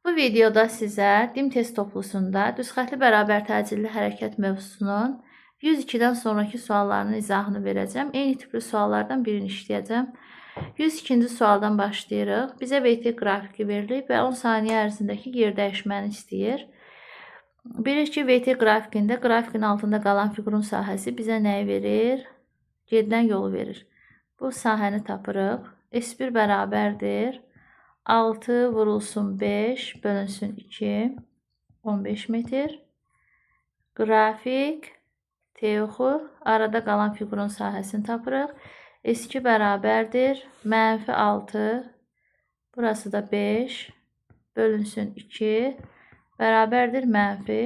Bu videoda sizə dim test toplusunda düzxətli bərabər təcilli hərəkət mövzusunun 102-dən sonraki suallarının izahını verəcəm. Eyni tipli suallardan birini işləyəcəm. 102-ci sualdan başlayırıq. Bizə VT qrafiki verilib və 10 saniyə ərzindəki yer dəyişməni istəyir. Bilirik ki, VT qrafikində qrafikin altında qalan fiqurun sahəsi bizə nəyi verir? Gedilən yolu verir. Bu sahəni tapırıq. S1 bərabərdir 6 vurulsun 5 bölünsün 2 15 metr. Qrafik T-oxu arada qalan fiqurun sahəsini tapırıq. S2 bərabərdir mənfi 6 burası da 5 bölünsün 2 bərabərdir mənfi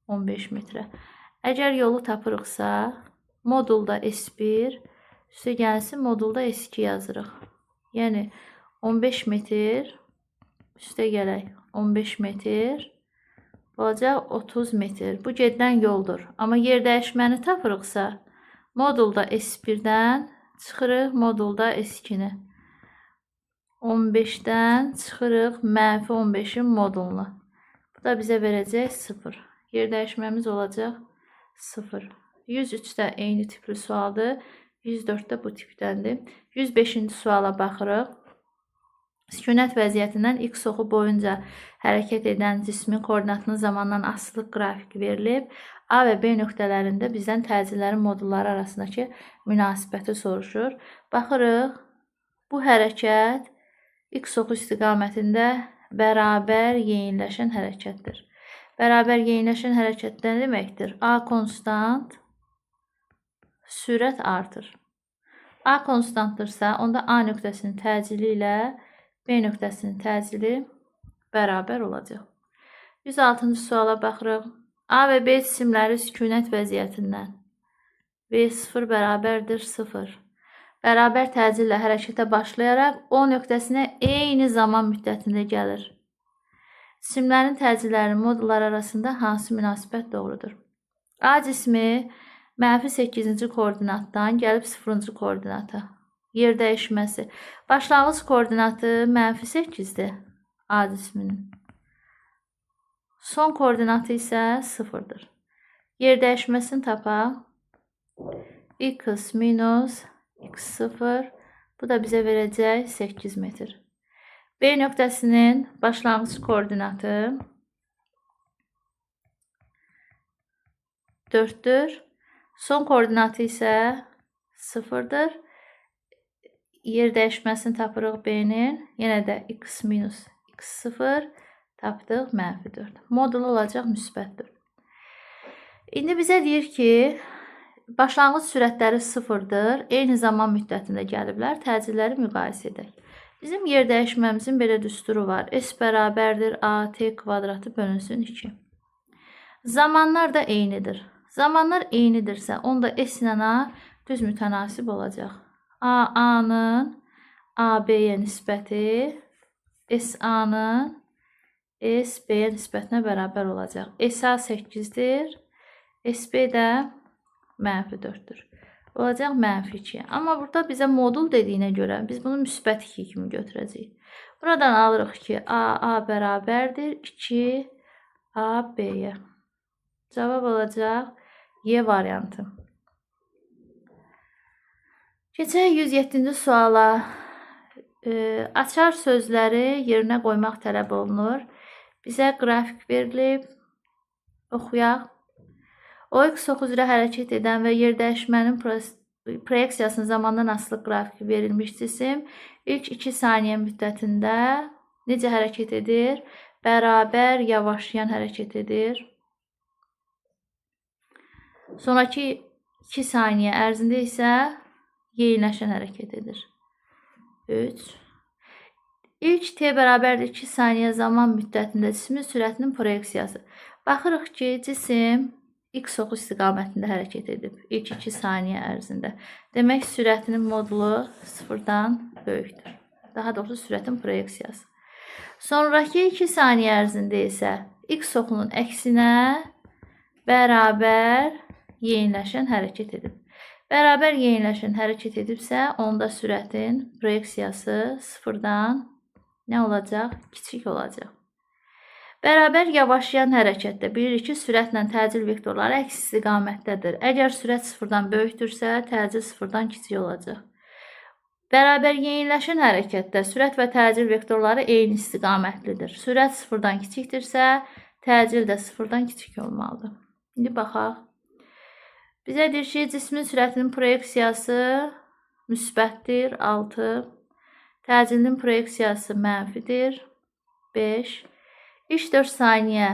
15 metrə. Əgər yolu tapırıqsa modulda S1 üstə gəlsin modulda S2 yazırıq. Yəni 15 metr üstə gələk 15 metr olacaq 30 metr. Bu gedilən yoldur. Amma yer dəyişməni tapırıqsa modulda S1-dən çıxırıq modulda S2-ni. 15-dən çıxırıq mənfi 15-in modulunu. Bu da bizə verəcək 0. Yer dəyişməmiz olacaq 0. 103-də eyni tipli sualdır. 104-də bu tipdəndir. 105-ci suala baxırıq. Sükunət vəziyyətindən X oxu boyunca hərəkət edən cismin koordinatının zamandan asılılıq qrafiki verilib. A və B nöqtələrində bizdən təcillərin modulları arasındakı münasibəti soruşur. Baxırıq, bu hərəkət X oxu istiqamətində bərabər yeyinləşən hərəkətdir. Bərabər yeyinləşən hərəkət nə deməkdir? A konstant, sürət artır. A konstantdırsa, onda A nöqtəsinin təcili ilə B nöqtəsinin təcili bərabər olacaq. 106-cı suala baxırıq. A və B cisimləri sükunət vəziyyətindən V0 bərabərdir 0. Bərabər təcillə hərəkətə başlayaraq O nöqtəsinə eyni zaman müddətində gəlir. Cisimlərin təcillərinin modulları arasında hansı münasibət doğrudur? A cismi mənfi 8-ci koordinatdan gəlib 0-cı koordinata. Yer dəyişməsi. Başlanğıc koordinatı mənfi 8-dir A cisminin. Son koordinatı isə 0-dır. Yer dəyişməsini tapaq. X minus X0. Bu da bizə verəcək 8 metr. B nöqtəsinin başlanğıc koordinatı 4-dür. Son koordinatı isə 0-dır. Yer dəyişməsini tapırıq B-nin. Yenə də X minus X0 tapdıq mənfi 4. Modulu olacaq müsbət 4. İndi bizə deyir ki, başlanğıc sürətləri 0-dır. Eyni zaman müddətində gəliblər. Təcilləri müqayisə edək. Bizim yer dəyişməmizin belə düsturu var. S bərabərdir AT kvadratı bölünsün 2. Zamanlar da eynidir. Zamanlar eynidirsə, onda S ilə A düz mütənasib olacaq. A-A'nın A-B'yə nisbəti S-A-nın S-B'yə nisbətinə bərabər olacaq. S-A 8-dir. S-B də mənfi 4-dür. Olacaq mənfi 2. Amma burada bizə modul dediyinə görə biz bunu müsbət 2 kimi götürəcəyik. Buradan alırıq ki, A bərabərdir 2 A-B'yə. Cavab olacaq Y variantı. Keçək 107-ci suala. Açar sözləri yerinə qoymaq tələb olunur. Bizə qrafik verilib. Oxuyaq. O X oxu üzrə hərəkət edən və yer dəyişmənin proyeksiyasının zamandan asılı qrafiki verilmiş cisim ilk 2 saniyə müddətində necə hərəkət edir? Bərabər yavaşlayan hərəkət edir. Sonraki 2 saniyə ərzində isə yeyinləşən hərəkət edir. 3. İlk T bərabərdir 2 saniyə zaman müddətində cismin sürətinin proyeksiyası. Baxırıq ki, cisim X oxu istiqamətində hərəkət edib. İlk 2 saniyə ərzində. Demək, sürətinin modulu 0-dan böyükdür. Daha doğrusu sürətin proyeksiyası. Sonraki 2 saniyə ərzində isə X oxunun əksinə bərabər yeyinləşən hərəkət edib. Bərabər yeyinləşən hərəkət edibsə, onda sürətin proyeksiyası 0-dan nə olacaq? Kiçik olacaq. Bərabər yavaşlayan hərəkətdə bilirik ki, sürətlə təcil vektorları əks istiqamətdədir. Əgər sürət sıfırdan böyükdürsə, təcil sıfırdan kiçik olacaq. Bərabər yeniləşən hərəkətdə sürət və təcil vektorları eyni istiqamətlidir. Sürət sıfırdan kiçikdirsə, təcil də sıfırdan kiçik olmalıdır. İndi baxaq. Bizə deyir ki, cismin sürətinin proyeksiyası müsbətdir, 6. Təcilin proyeksiyası mənfidir, 5. İlk 4 saniyə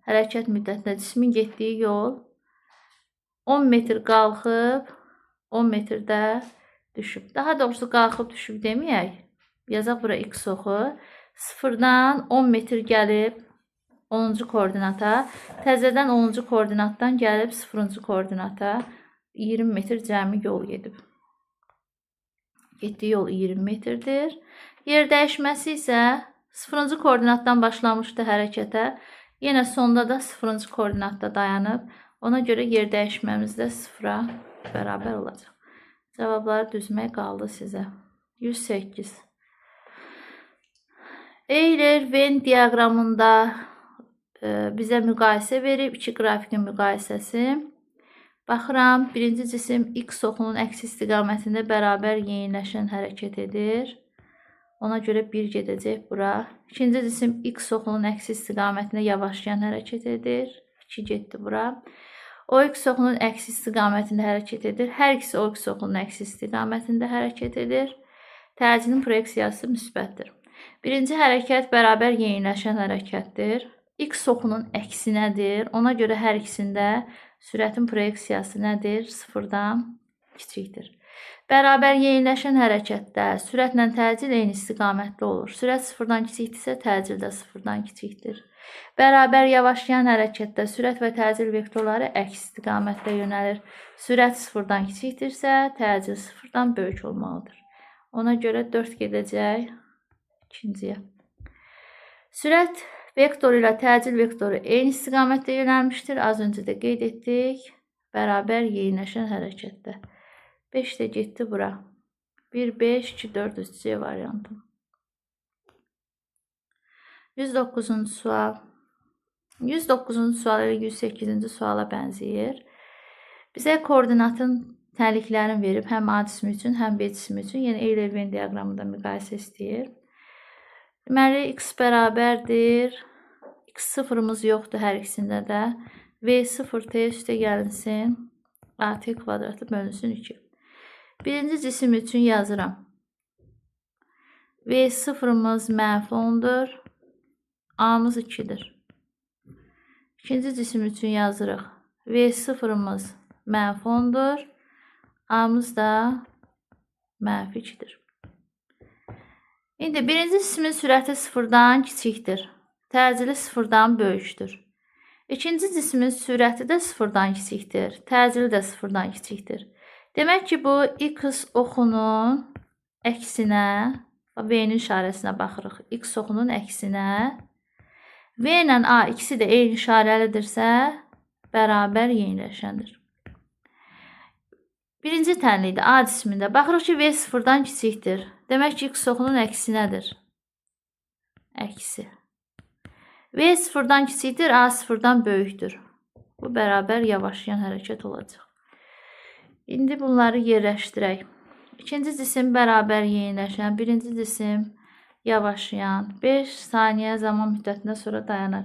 hərəkət müddətində cismin getdiyi yol 10 metr qalxıb, 10 metrdə düşüb. Daha doğrusu qalxıb düşüb deməyək. Yazaq bura x oxu. 0-dan 10 metr gəlib 10-cu koordinata. Təzədən 10-cu koordinatdan gəlib 0-cı koordinata 20 metr cəmi yol gedib. Getdiyi yol 20 metrdir. Yer dəyişməsi isə 0-cı koordinatdan başlamışdı hərəkətə. Yenə sonda da 0-cı koordinatda dayanıb. Ona görə yer dəyişməmiz də 0-a bərabər olacaq. Cavabları düzmək qaldı sizə. 108. Euler-Venn diaqramında bizə müqayisə verib. 2 qrafikin müqayisəsi. Baxıram, birinci cisim x oxunun əks istiqamətində bərabər yeniləşən hərəkət edir. Ona görə 1 gedəcək bura. İkinci cisim x oxunun əks istiqamətində yavaşlayan hərəkət edir. 2 getdi bura. O x oxunun əks istiqamətində hərəkət edir. Hər ikisi o x oxunun əks istiqamətində hərəkət edir. Təcilin proyeksiyası müsbətdir. Birinci hərəkət bərabər yeniləşən hərəkətdir. X oxunun əksinədir. Ona görə hər ikisində sürətin proyeksiyası nədir? 0-dan kiçikdir. Bərabər yeniləşən hərəkətdə sürətlə təcil eyni istiqamətli olur. Sürət 0-dan kiçikdirsə, təcil də 0-dan kiçikdir. Bərabər yavaşlayan hərəkətdə sürət və təcil vektorları əks istiqamətdə yönəlir. Sürət 0-dan kiçikdirsə, təcil 0-dan böyük olmalıdır. Ona görə 4 gedəcək ikinciyə. Sürət vektoru ilə təcil vektoru eyni istiqamətdə yönəlmişdir. Az öncə də qeyd etdik. Bərabər yeniləşən hərəkətdə. 5 də getdi bura. 1, 5, 2, 4 C variantı. 109-cu sual. 109-cu sual ilə 108-ci suala bənzəyir. Bizə koordinatın təliklərini verib, həm A cismi üçün, həm B cismi üçün. Yəni Euler-Venn diaqramında müqayisə istəyir. Deməli, x bərabərdir. X sıfırımız yoxdur hər ikisində də. V0t üstə gəlinsin. AT kvadratı bölünsün 2. Birinci cisim üçün yazıram. V0'ımız mənfi 10'dur. A'mız 2'dir. İkinci cisim üçün yazırıq. V0'ımız mənfi 10'dur. A'mız da mənfi 2'dir. İndi birinci cismin sürəti 0-dan kiçikdir. Təcili 0-dan böyükdür. İkinci cismin sürəti də 0-dan kiçikdir. Təcili də 0-dan kiçikdir. Demək ki, bu x oxunun əksinə, V-nin işarəsinə baxırıq. X oxunun əksinə. V ilə A ikisi də eyni işarəlidirsə, bərabər yeniləşəndir. Birinci tənlikdə A cismində baxırıq ki, V 0-dan kiçikdir. Demək ki, x oxunun əksinədir. Əksi. V 0-dan kiçikdir, A 0-dan böyükdür. Bu bərabər yavaşlayan hərəkət olacaq. İndi bunları yerləşdirək. İkinci cisim bərabər yeniləşən, birinci cisim yavaşlayan, 5 saniyə zaman müddətində sonra dayanar.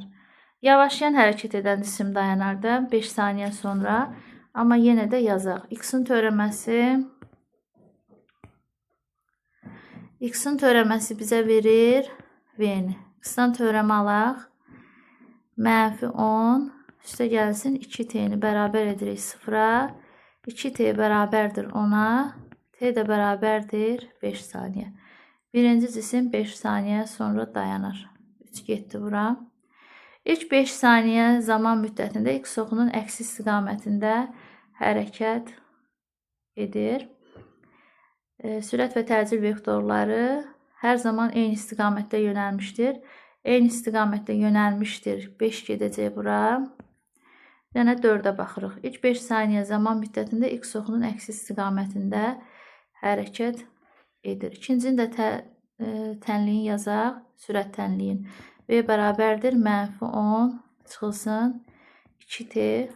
Yavaşlayan hərəkət edən cisim dayanar da 5 saniyə sonra, amma yenə də yazaq. X-in törəməsi bizə verir V-ni. X-dan törəmə alaq. Mənfi 10 üstə gəlsin 2t-ni bərabər edirik 0-a. 2t bərabərdir 10-a. T də bərabərdir 5 saniyə. Birinci cisim 5 saniyə sonra dayanar. 3 getdi bura. İlk 5 saniyə zaman müddətində x oxunun əksi istiqamətində hərəkət edir. Sürət və təcil vektorları hər zaman eyni istiqamətdə yönəlmişdir. Eyni istiqamətdə yönəlmişdir. 5 gedəcək bura. Yəni 4-ə baxırıq. İlk 5 saniyə zaman müddətində x oxunun əksi istiqamətində hərəkət edir. İkincini də tənliyin yazaq. Sürət tənliyin. V bərabərdir -10 çıxılsın 2t.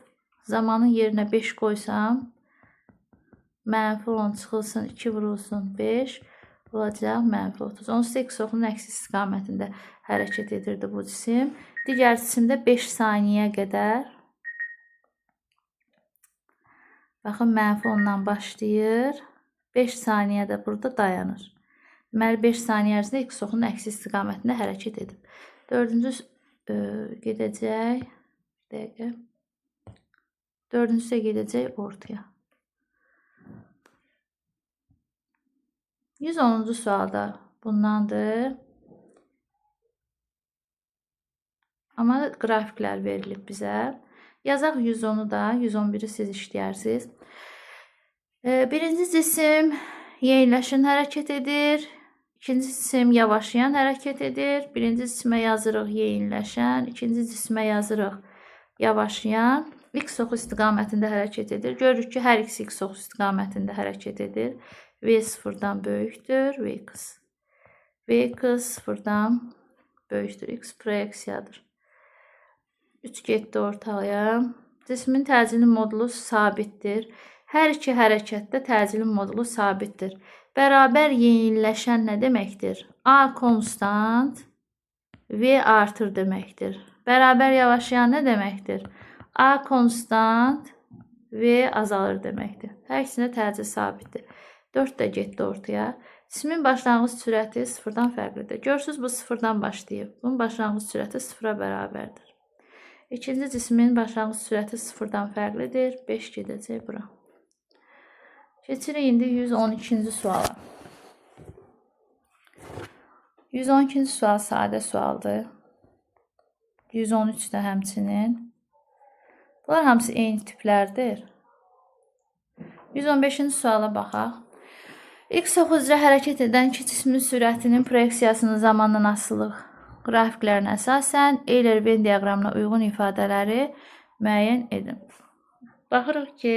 Zamanın yerinə 5 qoysam -10 çıxılsın 2 vurulsun 5 olacaq -30. Onsuz da x oxunun əksi istiqamətində hərəkət edirdi bu cisim. Digər cisimdə 5 saniyəyə qədər baxın -10-dan başlayır. 5 saniyədə burada dayanır. Deməli 5 saniyə ərzində x oxunun əksi istiqamətində hərəkət edib. Dördüncü gedəcək. Dəqiqə. Dördüncüsü də gedəcək ortaya. 110-cu sualda bundandır. Amma qrafiklər verilib bizə. Yazaq 110-u da, 111-i siz işləyərsiniz. Birinci cisim yeniləşən hərəkət edir. İkinci cisim yavaşlayan hərəkət edir. Birinci cisimə yazırıq yeniləşən. İkinci cisimə yazırıq yavaşlayan. X oxu istiqamətində hərəkət edir. Görürük ki, hər ikisi x oxu istiqamətində hərəkət edir. V sıfırdan böyükdür. Vx. Vx sıfırdan böyükdür. X proyeksiyadır. 3 getdi ortaya. Cismin təcili modulu sabitdir. Hər iki hərəkətdə təcili modulu sabitdir. Bərabər yeniləşən nə deməkdir? A konstant, V artır deməkdir. Bərabər yavaşlayan nə deməkdir? A konstant, V azalır deməkdir. Hər ikisində təcil sabitdir. 4 də getdi ortaya. Cismin başlanğıc sürəti sıfırdan fərqlidir. Görürsünüz, bu sıfırdan başlayıb. Bunun başlanğıc sürəti sıfıra bərabərdir. İkinci cismin başlanğıc sürəti sıfırdan fərqlidir. 5 gedəcək bura. Keçirik indi 112-ci suala. 112-ci sual sadə sualdır. 113 də həmçinin. Bunlar hamısı eyni tiplərdir. 115-ci suala baxaq. X oxu üzrə hərəkət edən iki cismin sürətinin proyeksiyasının zamandan asılılıq qrafiklərinə əsasən Euler-Venn diaqramına uyğun ifadələri müəyyən edin. Baxırıq ki,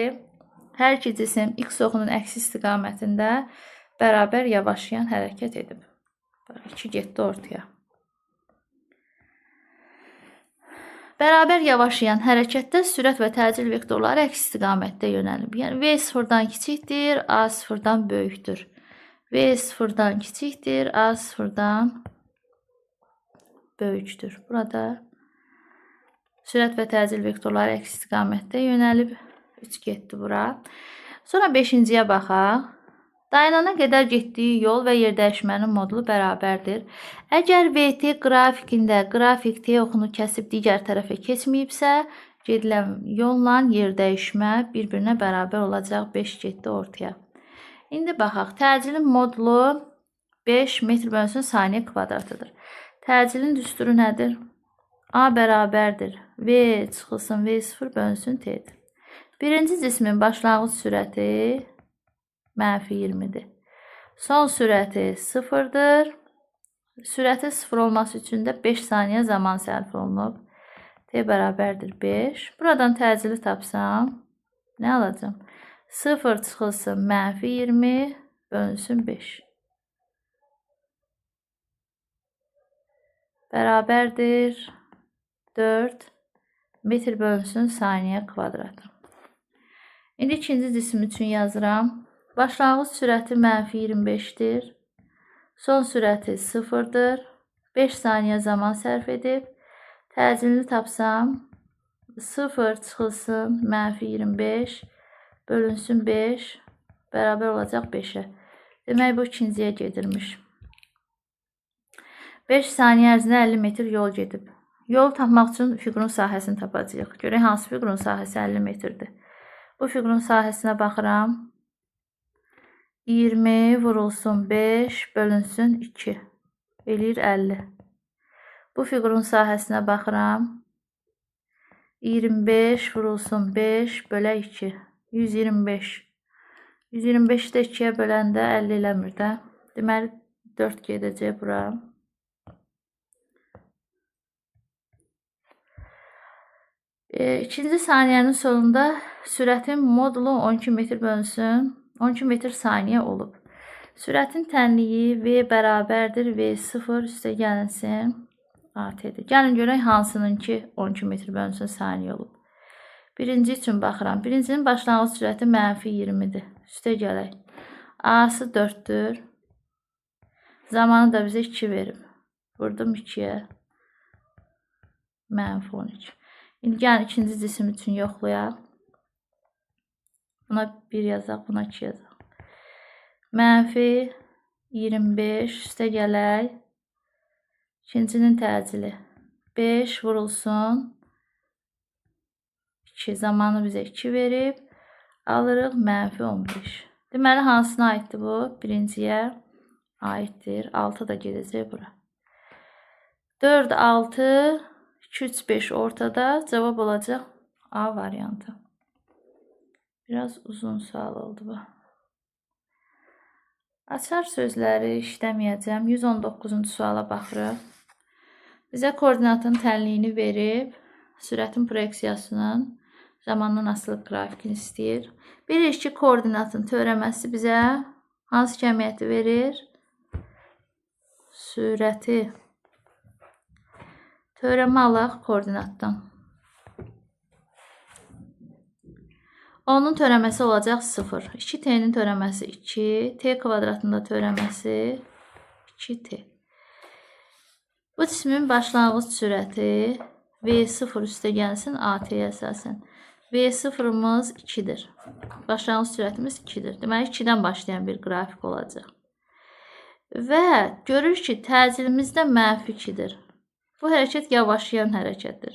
hər iki cisim x oxunun əksi istiqamətində bərabər yavaşlayan hərəkət edib. 2 getdi ortaya. Bərabər yavaşlayan hərəkətdə sürət və təcil vektorları əks istiqamətdə yönəlib. Yəni V sıfırdan kiçikdir, A sıfırdan böyükdür. V sıfırdan kiçikdir, A sıfırdan böyükdür. Burada sürət və təcil vektorları əks istiqamətdə yönəlib. 3 getdi bura. Sonra 5-ciyə baxaq. Dayanana qədər getdiyi yol və yerdəyişmənin modulu bərabərdir. Əgər VT qrafikində qrafik T oxunu kəsib digər tərəfə keçməyibsə, gedilən yolla yerdəyişmə bir-birinə bərabər olacaq. 5 getdi ortaya. İndi baxaq. Təcilin modulu 5 metr bölünsün saniyə kvadratıdır. Təcilin düsturu nədir? A bərabərdir. V çıxılsın V0 bölünsün T'dir. Birinci cismin başlanğıc sürəti -20'dir. Son sürəti 0'dır. Sürəti 0 olması üçün də 5 saniyə zaman sərf olunub. T bərabərdir 5. Buradan təcili tapsam, nə alacam? 0 çıxılsın -20 bölünsün 5. Bərabərdir 4 metr bölünsün saniyə kvadratı. İndi ikinci cisim üçün yazıram. Başlanğıc sürəti -25'dir. Son sürəti 0'dır. 5 saniyə zaman sərf edib. Təcilini tapsam 0 çıxılsın -25 bölünsün 5 bərabər olacaq 5'ə. Demək bu ikinciyə gedirmiş. 5 saniyə ərzində 50 metr yol gedib. Yol tapmaq üçün fiqurun sahəsini tapacağıq. Görək hansı fiqurun sahəsi 50 metrdir. Bu fiqurun sahəsinə baxıram. 20 vurulsun 5 bölünsün 2. Eləyir 50. Bu fiqurun sahəsinə baxıram. 25 vurulsun 5 bölə 2. 125. 125'i də 2'yə böləndə 50 eləmir də. Deməli 4 gedəcək bura. İkinci saniyənin sonunda sürətin modulu 12 metr bölünsün 12 metr saniyə olub. Sürətin tənliyi V bərabərdir V0 üstə gəlinsin AT-dir. Gəlin görək hansının ki 12 metr bölünsün saniyə olub. Birinci üçün baxıram. Birincinin başlanğıc sürəti -20-dir. Üstə gələk. A-sı 4-dür. Zamanı da bizə 2 verib. Vurdum 2-yə. -12. İndi gəlin ikinci cisim üçün yoxlayaq. Buna 1 yazaq, buna 2 yazaq. -25 üstə gələk. İkincinin təcili. 5 vurulsun. 2 zamanı bizə 2 verib. Alırıq -15. Deməli, hansına aiddir bu? Birinciyə aiddir. 6 da gedəcək bura. 4, 6, 2, 3, 5 ortada. Cavab olacaq A variantı. Biraz uzun sual oldu bu. Açar sözləri işləməyəcəm. 119-cu suala baxırıq. Bizə koordinatın tənliyini verib, sürətin proyeksiyasının zamandan asılı qrafikini istəyir. Bilirik ki, koordinatın törəməsi bizə hansı kəmiyyəti verir? Sürəti. Törəmə alaq koordinatdan. Onun törəməsi olacaq 0. 2T'nin törəməsi 2. T kvadratında törəməsi 2T. Bu cismin başlanğıc sürəti V0 üstə gəlsin AT-yə əsasən. V0'ımız 2'dir. Başlanğıc sürətimiz 2'dir. Deməli 2-dən başlayan bir qrafik olacaq. Və görürük ki, təcilimiz də -2'dir. Bu hərəkət yavaşlayan hərəkətdir.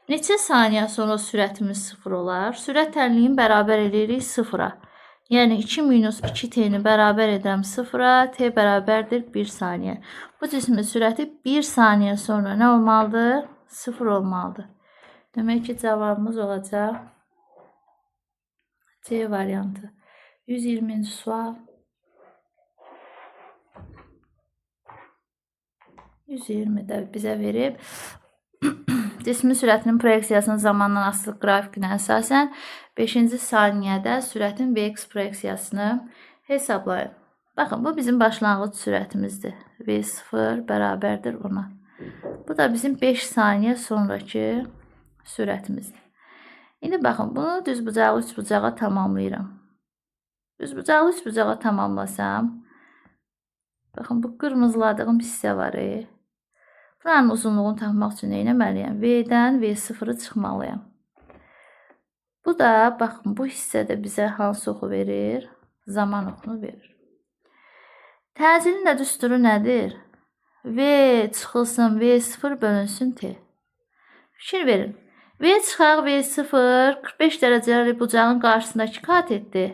Neçə saniyə sonra sürətimiz 0 olar? Sürət tənliyini bərabər edirik 0-a. Yəni 2 minus 2T'ni bərabər edirəm 0-a. T bərabərdir 1 saniyə. Bu cismin sürəti 1 saniyə sonra nə olmalıdır? 0 olmalıdır. Demək ki, cavabımız olacaq C variantı. 120-ci sual. 120 də bizə verib. Cismin sürətinin proyeksiyasının zamandan asılı qrafikinə əsasən 5-ci saniyədə sürətin Vx proyeksiyasını hesablayın. Baxın, bu bizim başlanğıc sürətimizdir. V0 bərabərdir ona. Bu da bizim 5 saniyə sonraki sürətimizdir. İndi baxın, bunu düzbucaqlı üçbucağa tamamlayıram. Düzbucaqlı üçbucağa tamamlasam, baxın, bu qırmızıladığım hissə var. Buranın uzunluğunu tapmaq üçün nə etməliyəm? V-dən V0'ı çıxmalıyam. Bu da, baxın, bu hissədə bizə hansı oxu verir? Zaman oxunu verir. Təcilin də düsturu nədir? V çıxılsın, V0 bölünsün T. Fikir verin. V çıxaq V0 45 dərəcəli bucağın qarşısındakı katetdir.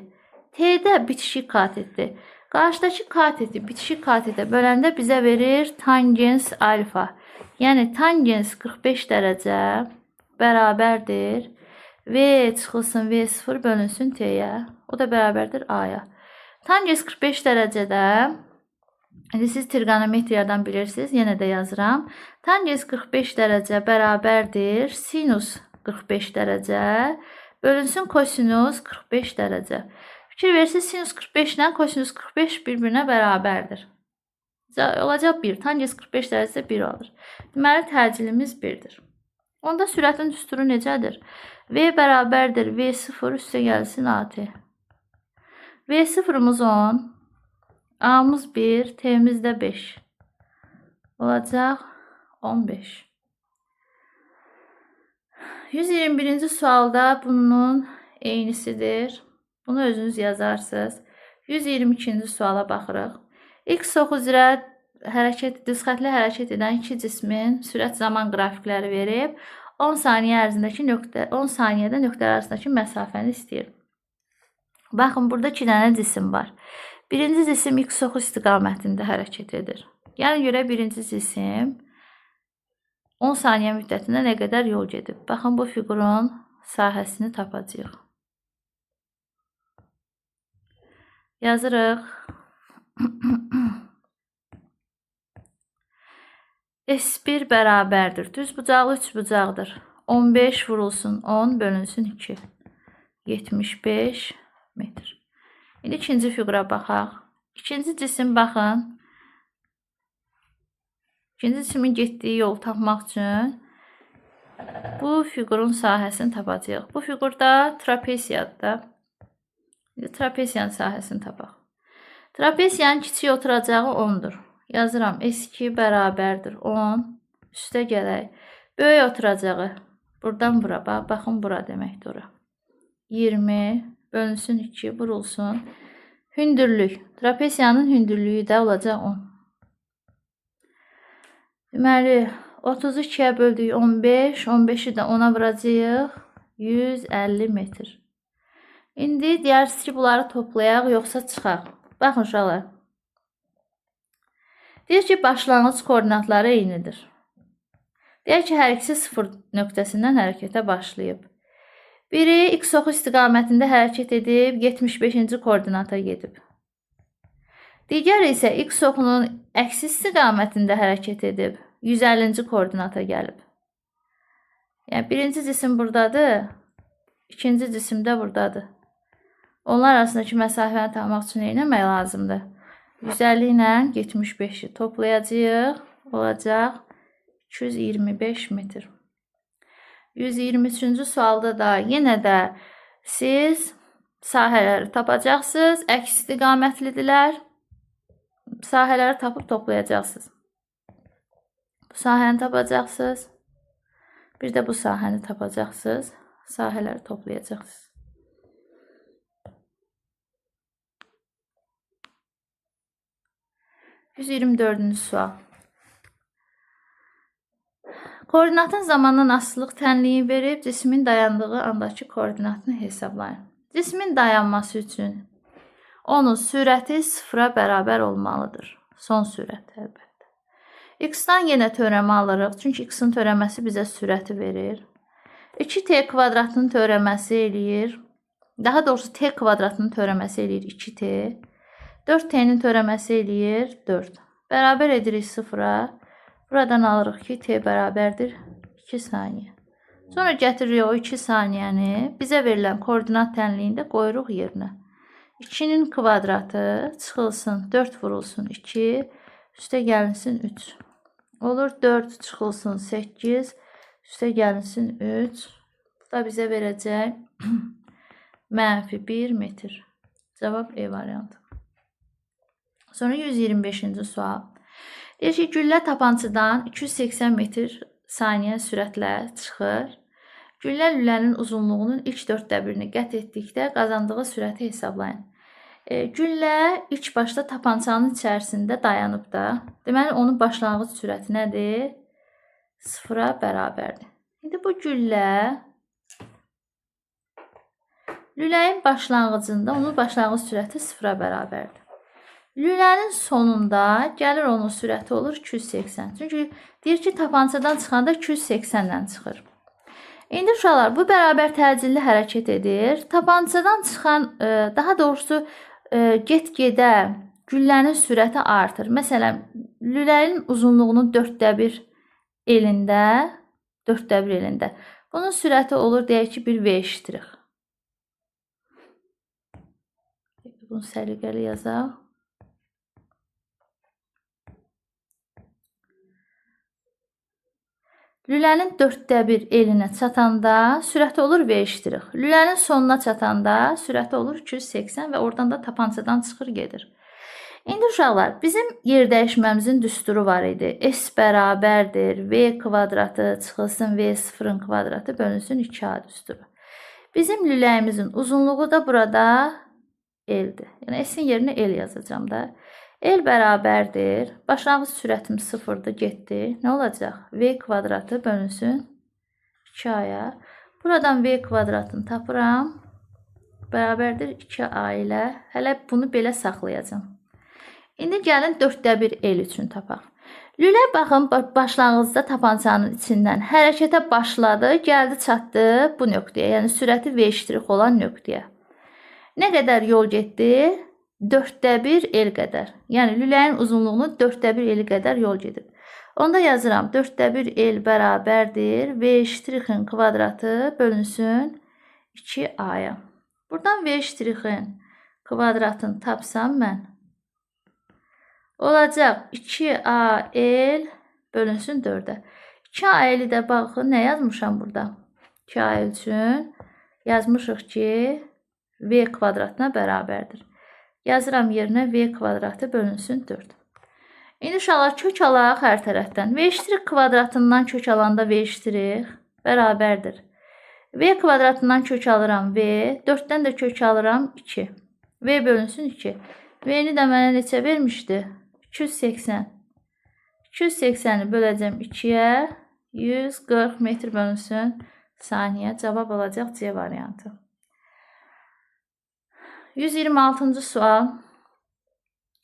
T-də bitişik katetdir. Qarşıdakı kateti bitişik katete böləndə bizə verir tangens alfa. Yəni tangens 45 dərəcə bərabərdir. V çıxılsın V0 bölünsün T'yə. O da bərabərdir A-ya. Tangens 45 dərəcədə, indi siz trigonometriyadan bilirsiniz, yenə də yazıram. Tangens 45 dərəcə bərabərdir sinus 45 dərəcə bölünsün kosinus 45 dərəcə. Fikir verirsiniz, sinus 45 ilə kosinus 45 bir-birinə bərabərdir. Olacaq 1. Tangens 45 dərəcədə 1 olur. Deməli, təcilimiz 1'dir. Onda sürətin düsturu necədir? V bərabərdir V0 üstə gəlsin AT. V0'ımız 10. A'mız 1. T'miz də 5. Olacaq 15. 121-ci sualda bunun eynisidir. Bunu özünüz yazarsınız. 122-ci suala baxırıq. X oxu üzrə düz xətlə hərəkət edən iki cismin sürət zaman qrafikləri verib 10 saniyədə nöqtələr arasındakı məsafəni istəyir. Baxın, burada 2 dənə cisim var. Birinci cisim X oxu istiqamətində hərəkət edir. Yəni görə birinci cisim 10 saniyə müddətində nə qədər yol gedib. Baxın, bu fiqurun sahəsini tapacağıq. Yazırıq. S1 bərabərdir. Düzbucaqlı üçbucaqdır. 15 vurulsun 10 bölünsün 2. 75 metr. İndi ikinci fiqura baxaq. İkinci cisim, baxın. İkinci cismin getdiyi yolu tapmaq üçün bu fiqurun sahəsini tapacağıq. Bu fiqurda trapesiyadır da. Trapesiyanın sahəsini tapaq. Trapesiyanın kiçik oturacağı 10-dur. Yazıram. S2 bərabərdir 10. Üstə gələk. Böyük oturacağı. Buradan bura. Baxın bura deməkdir ora. 20 bölünsün 2 vurulsun. Hündürlük. Trapesiyanın hündürlüyü də olacaq 10. Deməli 32-yə böldük 15. 15-i də 10-a vuracağıq. 150 metr. İndi deyərsiniz ki, bunları toplayaq, yoxsa çıxaq. Baxın uşaqlar. Deyir ki, başlanğıc koordinatları eynidir. Deyir ki, hər ikisi 0 nöqtəsindən hərəkətə başlayıb. Biri x oxu istiqamətində hərəkət edib, 75-ci koordinata gedib. Digəri isə x oxunun əksi istiqamətində hərəkət edib, 150-ci koordinata gəlib. Yəni, birinci cisim buradadır, ikinci cisim də buradadır. Onlar arasındakı məsafəni tapmaq üçün eləmək lazımdır. 150 ilə 75-i toplayacağıq. Olacaq 225 metr. 123-cü sualda da yenə də siz sahələri tapacaqsınız. Əks istiqamətlidirlər. Sahələri tapıb toplayacaqsınız. Bu sahəni tapacaqsınız. Bir də bu sahəni tapacaqsınız. Sahələri toplayacaqsınız. %24-cü sual. Koordinatın zamandan asılılıq tənliyi verib, cismin dayandığı andakı koordinatını hesablayın. Cismin dayanması üçün onun sürəti 0-a bərabər olmalıdır. Son sürət əlbəttə. X-dan yenə törəmə alırıq, çünki X-in törəməsi bizə sürəti verir. 2t kvadratının törəməsi eləyir. Daha doğrusu t kvadratının törəməsi eləyir 2t. 4t-nin törəməsi eləyir 4. Bərabər edirik 0-a. Buradan alırıq ki, t bərabərdir 2 saniyə. Sonra gətiririk o 2 saniyəni bizə verilən koordinat tənliyində qoyuruq yerinə. 2-nin kvadratı çıxılsın 4 vurulsun 2, üstə gəlinsin 3. Olur 4 çıxılsın 8, üstə gəlinsin 3. Bu da bizə verəcək -1 metr. Cavab E variantı. Sonra 125-ci sual. Deyir ki, güllə tapançıdan 280 metr saniyə sürətlə çıxır. Güllə lülənin uzunluğunun ilk 1/4-ni qət etdikdə qazandığı sürəti hesablayın. Güllə ilk başda tapançanın içərisində dayanıb da. Deməli, onun başlanğıc sürəti nədir? 0-a bərabərdir. İndi bu güllə lüləyin başlanğıcında onun başlanğıc sürəti 0-a bərabərdir. Lülənin sonunda gəlir onun sürəti olur 280. Çünki deyir ki, tapançadan çıxanda 280-dən çıxır. İndi uşaqlar, bu bərabər təcilli hərəkət edir. Tapançadan çıxan, daha doğrusu get-gedə güllənin sürəti artır. Məsələn, lülənin uzunluğunun 1/4 elində, bunun sürəti olur, deyək ki, bir V'. Bunu səliqəli yazaq. Lülənin 1/4 elinə çatanda sürəti olur V'. Lülənin sonuna çatanda sürəti olur 280 və oradan da tapançadan çıxır gedir. İndi uşaqlar, bizim yer dəyişməmizin düsturu var idi. S bərabərdir V kvadratı çıxılsın V0-ın kvadratı bölünsün 2A düsturu. Bizim lüləyimizin uzunluğu da burada L'dir. Yəni S-in yerinə L yazacağım da. L bərabərdir. Başlanğıc sürətim 0-dır, getdi. Nə olacaq? V kvadratı bölünsün 2A-ya. Buradan V kvadratını tapıram. Bərabərdir 2A ilə. Hələ bunu belə saxlayacağım. İndi gəlin 1/4 L üçün tapaq. Lülə baxın, başlanğıcda tapançanın içindən hərəkətə başladı, gəldi, çatdı bu nöqtəyə. Yəni sürəti V' olan nöqtəyə. Nə qədər yol getdi? 1/4 L qədər. Yəni lüləyin uzunluğunun 1/4 L qədər yol gedib. Onda yazıram 1/4 L bərabərdir V'-in kvadratı bölünsün 2A-ya. Buradan V'-in kvadratını tapsam mən olacaq 2AL bölünsün 4-ə. 2a-ı də baxın, nə yazmışam burada? 2a üçün yazmışıq ki, v kvadratına bərabərdir. Yazıram yerinə v kvadratı bölünsün 4. İndi uşaqlar kök alaq hər tərəfdən. V eşitdirik kvadratından kök alanda v eşitdirik bərabərdir. V kvadratından kök alıram v, 4-dən də kök alıram 2. V bölünsün 2. V-ni də mənə neçə vermişdi? 280. 280-i böləcəm 2-yə, 140 metr bölünsün saniyə. Cavab olacaq C variantı. 126-cı sual.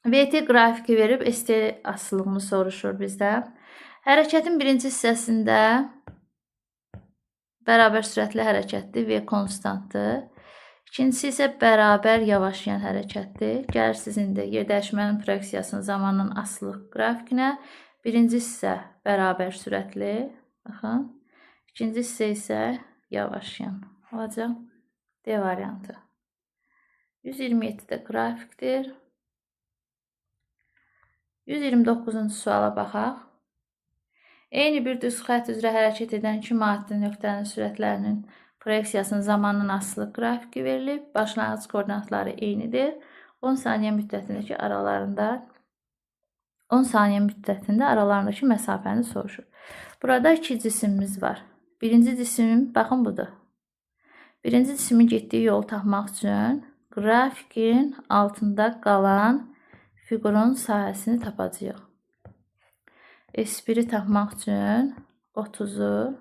VT qrafiki verib ST asılılığını soruşur bizdə. Hərəkətin birinci hissəsində bərabər sürətli hərəkətdir, V konstantdır. İkincisi isə bərabər yavaşlayan hərəkətdir. Gəlirsiniz indi yerdəyişmənin proyeksiyasının zamanının asılılıq qrafikinə. Birinci hissə bərabər sürətli. Baxın. İkinci hissə isə yavaşlayan. Olacaq D variantı. 127-də qrafikdir. 129-cu suala baxaq. Eyni bir düz xətt üzrə hərəkət edən iki maddi nöqtənin sürətlərinin proyeksiyasının zamanının asılılıq qrafiki verilib. Başlanğıc koordinatları eynidir. 10 saniyə müddətindəki aralarındakı məsafəni soruşur. Burada iki cisimimiz var. Birinci cisim, baxın budur. Birinci cisimin getdiyi yolu tapmaq üçün qrafikin altında qalan fiqurun sahəsini tapacağıq. S1-i tapmaq üçün 30-u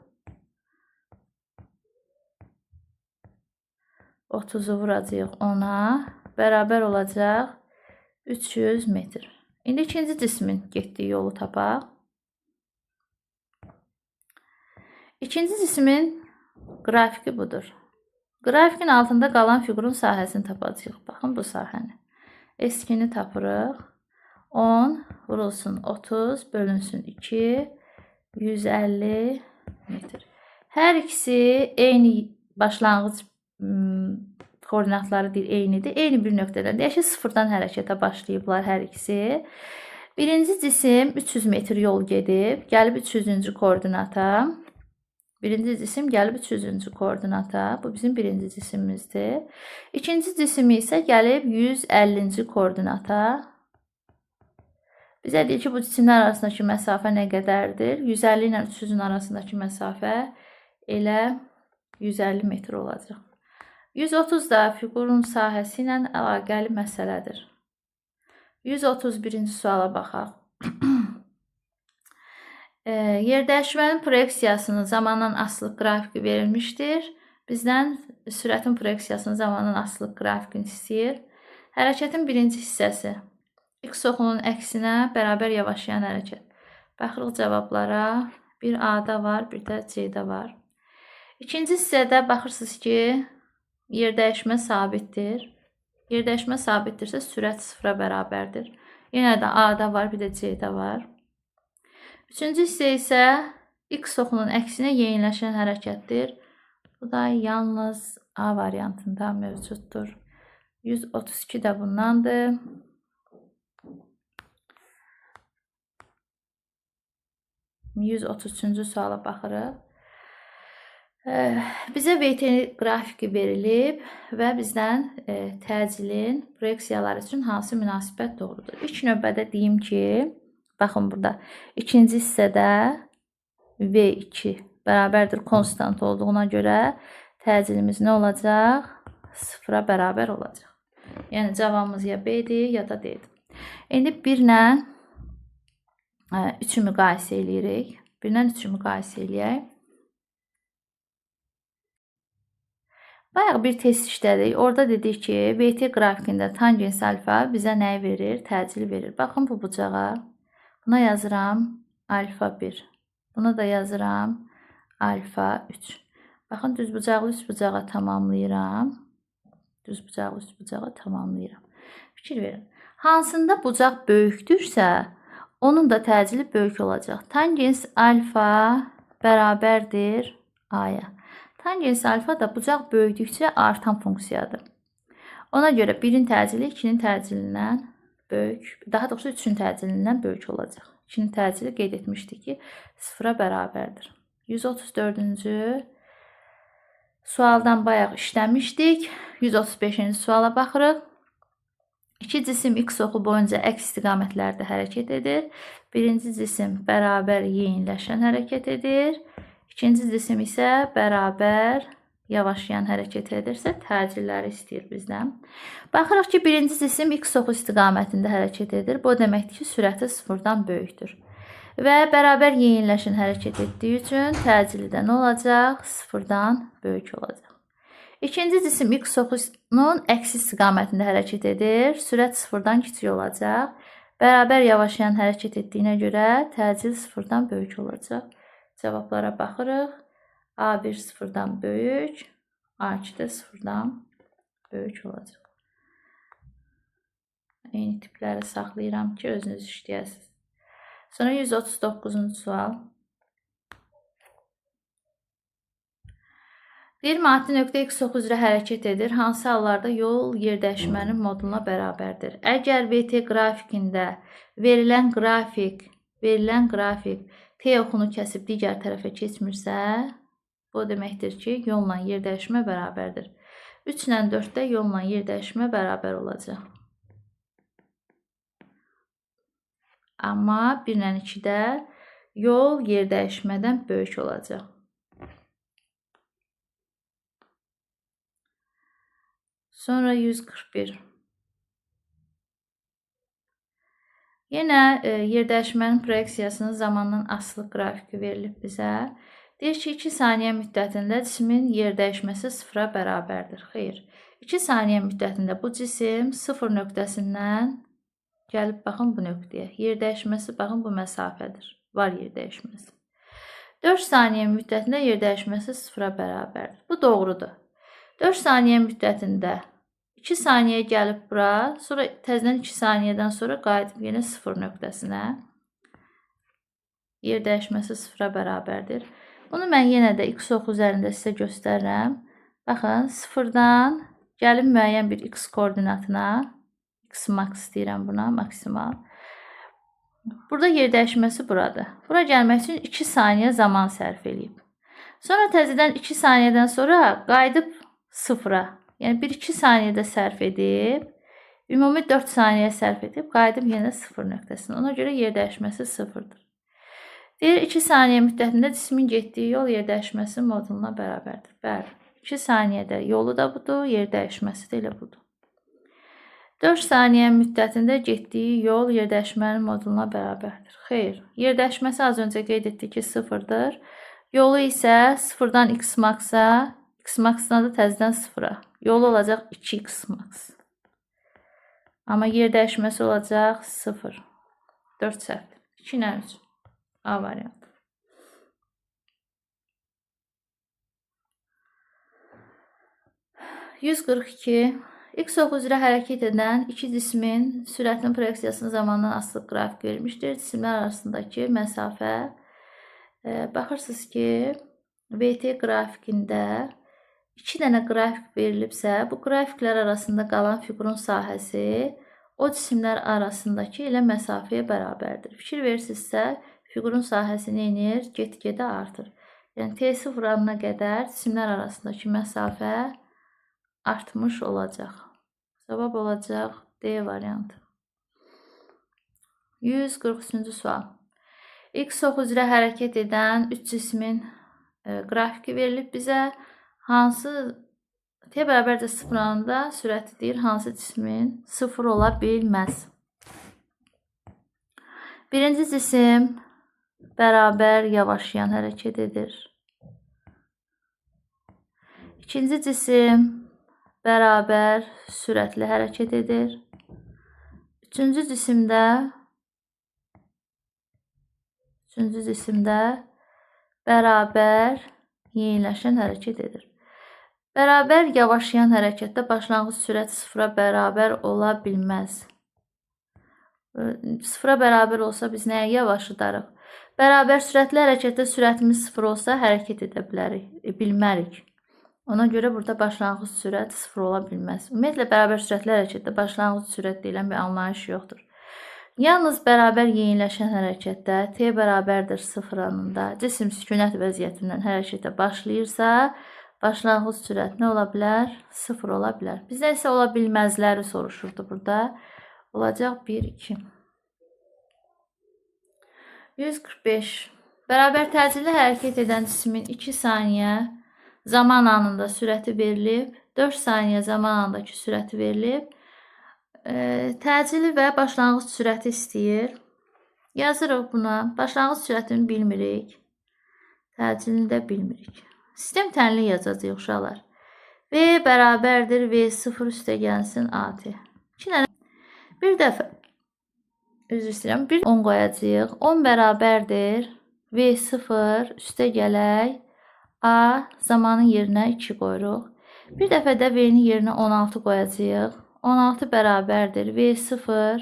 vuracaq 10-a, bərabər olacaq 300 metr. İndi ikinci cismin getdiyi yolu tapaq. İkinci cismin qrafiki budur. Qrafikin altında qalan fiqurun sahəsini tapacağıq. Baxın bu sahəni. S2-ni tapırıq. 10 vurulsun 30 bölünsün 2, 150 metr. Hər ikisi eyni başlanğıc koordinatları eynidir. Eyni bir nöqtədən. Deyək ki, sıfırdan hərəkətə başlayıblar hər ikisi. Birinci cisim 300 metr yol gedib, gəlib 300-cü koordinata. Birinci cisim gəlib 300-cü koordinata. Bu bizim birinci cisimimizdir. İkinci cisim isə gəlib 150-ci koordinata. Bizə deyir ki, bu cisimlər arasındakı məsafə nə qədərdir? 150 ilə 300-ün arasındakı məsafə elə 150 metr olacaq. 130 da fiqurun sahəsi ilə əlaqəli məsələdir. 131-ci suala baxaq. Yerdəyişmənin proyeksiyasının zamandan asılılıq qrafiki verilmişdir. Bizdən sürətin proyeksiyasının zamandan asılılıq qrafikini istəyir. Hərəkətin birinci hissəsi. X oxunun əksinə bərabər yavaşlayan hərəkət. Baxırıq cavablara. Bir A-da var, bir də C-də var. İkinci hissədə baxırsınız ki, yerdəyişmə sabitdir. Yerdəyişmə sabitdirsə sürət sıfıra bərabərdir. Yenə də A-da var, bir də C-də var. Üçüncü hissə isə X oxunun əksinə yeniləşən hərəkətdir. Bu da yalnız A variantında mövcuddur. 132 də bundandır. %33-cü suala baxırıq. Bizə VT qrafiki verilib və bizdən təcilin proyeksiyaları üçün hansı münasibət doğrudur? İlk növbədə deyim ki, baxın burada ikinci hissədə V2 bərabərdir konstant olduğuna görə təcilimiz nə olacaq? Sıfıra bərabər olacaq. Yəni cavabımız ya B-dir, ya da D-dir. İndi 1 ilə 3-ü müqayisə eləyirik. 1 ilə 3-ü müqayisə eləyək. Bayaq bir test işlədik. Orada dedik ki, VT qrafikində tangens alfa bizə nəyi verir? Təcili verir. Baxın bu bucağa. Buna yazıram alfa 1. Buna da yazıram alfa 3. Baxın düz bucaqlı üst bucağa tamamlayıram. Düz bucaqlı üst bucağa tamamlayıram. Fikir verin. Hansında bucaq böyükdürsə, onun da təcili böyük olacaq. Tangens alfa bərabərdir A-ya. Tangens alfa da bucaq böyüdükcə artan funksiyadır. Ona görə 1-in təcili 2-nin təcilindən böyük, daha doğrusu 3-ün təcilindən böyük olacaq. İkinci təcili qeyd etmişdik ki, 0-a bərabərdir. 134-cü sualdan bayaq işləmişdik. 135-ci suala baxırıq. İki cisim x oxu boyunca əks istiqamətlərdə hərəkət edir. Birinci cisim bərabər yeyinləşən hərəkət edir. İkinci cisim isə bərabər yavaşlayan hərəkət edirsə, təcilləri istəyir bizdən. Baxırıq ki, birinci cisim x oxu istiqamətində hərəkət edir. Bu deməkdir ki, sürəti 0-dan böyükdür. Və bərabər yeyinləşən hərəkət etdiyi üçün təcili də nə olacaq? 0-dan böyük olacaq. İkinci cisim x oxunun əksi istiqamətində hərəkət edir. Sürət 0-dan kiçik olacaq. Bərabər yavaşlayan hərəkət etdiyinə görə təcil 0-dan böyük olacaq. Cavablara baxırıq. A1 0-dan böyük, A2 də 0-dan böyük olacaq. Eyni tipləri saxlayıram ki, özünüz işləyəsiniz. Sonra 139-cu sual. Bir maddi nöqtə x oxu üzrə hərəkət edir. Hansı hallarda yol yerdəyişmənin moduluna bərabərdir? Əgər VT qrafikində verilən qrafik T oxunu kəsib digər tərəfə keçmirsə, bu deməkdir ki, yolla yerdəyişmə bərabərdir. 3 ilə 4-də yolla yerdəyişmə bərabər olacaq. Amma 1 ilə 2-də yol yerdəyişmədən böyük olacaq. Sonra 141. Yenə yerdəyişmənin proyeksiyasının zamandan asılı qrafiki verilib bizə. Deyir ki, 2 saniyə müddətində cismin yerdəyişməsi 0-a bərabərdir. Xeyr. 2 saniyə müddətində bu cisim 0 nöqtəsindən gəlib baxın bu nöqtəyə. Yerdəyişməsi baxın bu məsafədir. Var yerdəyişməsi. 4 saniyə müddətində yerdəyişməsi 0-a bərabərdir. Bu doğrudur. 4 saniyə müddətində 2 saniyə gəlib bura, sonra təzədən 2 saniyədən sonra qayıdıb yenə 0 nöqtəsinə. Yer dəyişməsi 0-a bərabərdir. Bunu mən yenə də x oxu üzərində sizə göstərirəm. Baxın, 0-dan gəlib müəyyən bir x koordinatına, x max deyirəm buna, maksimal. Burada yer dəyişməsi buradır. Bura gəlmək üçün 2 saniyə zaman sərf edib. Sonra təzədən 2 saniyədən sonra qayıdıb 0-a. Yəni 1-2 saniyədə sərf edib, ümumi 4 saniyə sərf edib, qayıdıb yenə 0 nöqtəsinə. Ona görə yer dəyişməsi 0-dır. Deyir, 2 saniyə müddətində cismin getdiyi yol yer dəyişməsi moduluna bərabərdir. Bəli, 2 saniyədə yolu da budur, yer dəyişməsi də elə budur. 4 saniyə müddətində getdiyi yol yer dəyişmənin moduluna bərabərdir. Xeyr, yer dəyişməsi az öncə qeyd etdik ki, 0-dır. Yolu isə 0-dan x max-a, x max-dan da təzədən 0-a. Yolu olacaq 2x max. Amma yer dəyişməsi olacaq 0. 4 səhvdir. 2 ilə 3. A variantı. X oxu üzrə hərəkət edən iki cismin sürətinin proyeksiyasının zamandan asılı qrafik verilmişdir. Cisimlər arasındakı məsafə. Baxırsınız ki, VT qrafikində 2 dənə qrafik verilibsə, bu qrafiklər arasında qalan fiqurun sahəsi o cisimlər arasındakı ilə məsafəyə bərabərdir. Fikir verirsinizsə, fiqurun sahəsi neyinir? Get-gedə artır. Yəni, T0 anına qədər cisimlər arasındakı məsafə artmış olacaq. Cavab olacaq D variantı. 143-cü sual. X oxu üzrə hərəkət edən 3 cismin qrafiki verilib bizə. Hansı T bərabərcə 0 anında sürəti deyir, hansı cismin 0 ola bilməz. Birinci cisim bərabər yavaşlayan hərəkət edir. İkinci cisim bərabər sürətli hərəkət edir. Üçüncü cisimdə bərabər yeyinləşən hərəkət edir. Bərabər yavaşlayan hərəkətdə başlanğıc sürət 0-a bərabər ola bilməz. 0-a bərabər olsa biz nəyə yavaşıdarıq? Bərabər sürətli hərəkətdə sürətimiz 0 olsa hərəkət edə bilmərik. Ona görə burada başlanğıc sürət 0 ola bilməz. Ümumiyyətlə, bərabər sürətli hərəkətdə başlanğıc sürət deyilən bir anlayış yoxdur. Yalnız bərabər yeniləşən hərəkətdə t bərabərdir 0 anında cisim sükunət vəziyyətindən hərəkətə başlayırsa, başlanğıc sürət nə ola bilər? 0 ola bilər. Bizdə isə ola bilməzləri soruşurdu burada. Olacaq 1, 2. 145. Bərabər təcili hərəkət edən cismin 2 saniyə zaman anında sürəti verilib, 4 saniyə zaman anındakı sürəti verilib. Təcili və başlanğıc sürəti istəyir. Yazırıq buna. Başlanğıc sürətini bilmirik. Təcilini də bilmirik. Sistem tənliyi yazacağıq uşaqlar. V bərabərdir V0 üstə gəlsin AT. Bir dəfə üzr istəyirəm. 10 qoyacağıq. 10 bərabərdir V0 üstə gələk A zamanın yerinə 2 qoyuruq. Bir dəfə də V-nin yerinə 16 qoyacağıq. 16 bərabərdir V0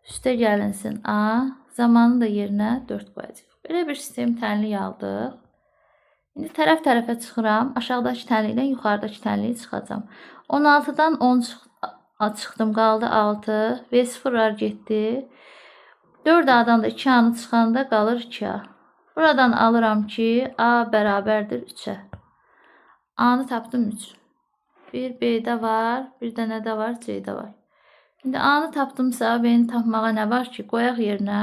üstə gəlinsin A zamanın da yerinə 4 qoyacağıq. Belə bir sistem tənliyi aldıq. İndi tərəf-tərəfə çıxıram. Aşağıdakı tənlikdən yuxarıdakı tənliyi çıxacağam. 16-dan 10 çıxdım, qaldı 6. V0'lar getdi. 4A'dan da 2A'nı çıxanda qalır 2A. Buradan alıram ki, A bərabərdir 3'ə. A'nı tapdım 3. Bir B'də var, bir də nədə var? C'də var. Şimdi A'nı tapdımsa, B'ni tapmağa nə var ki? Qoyaq yerinə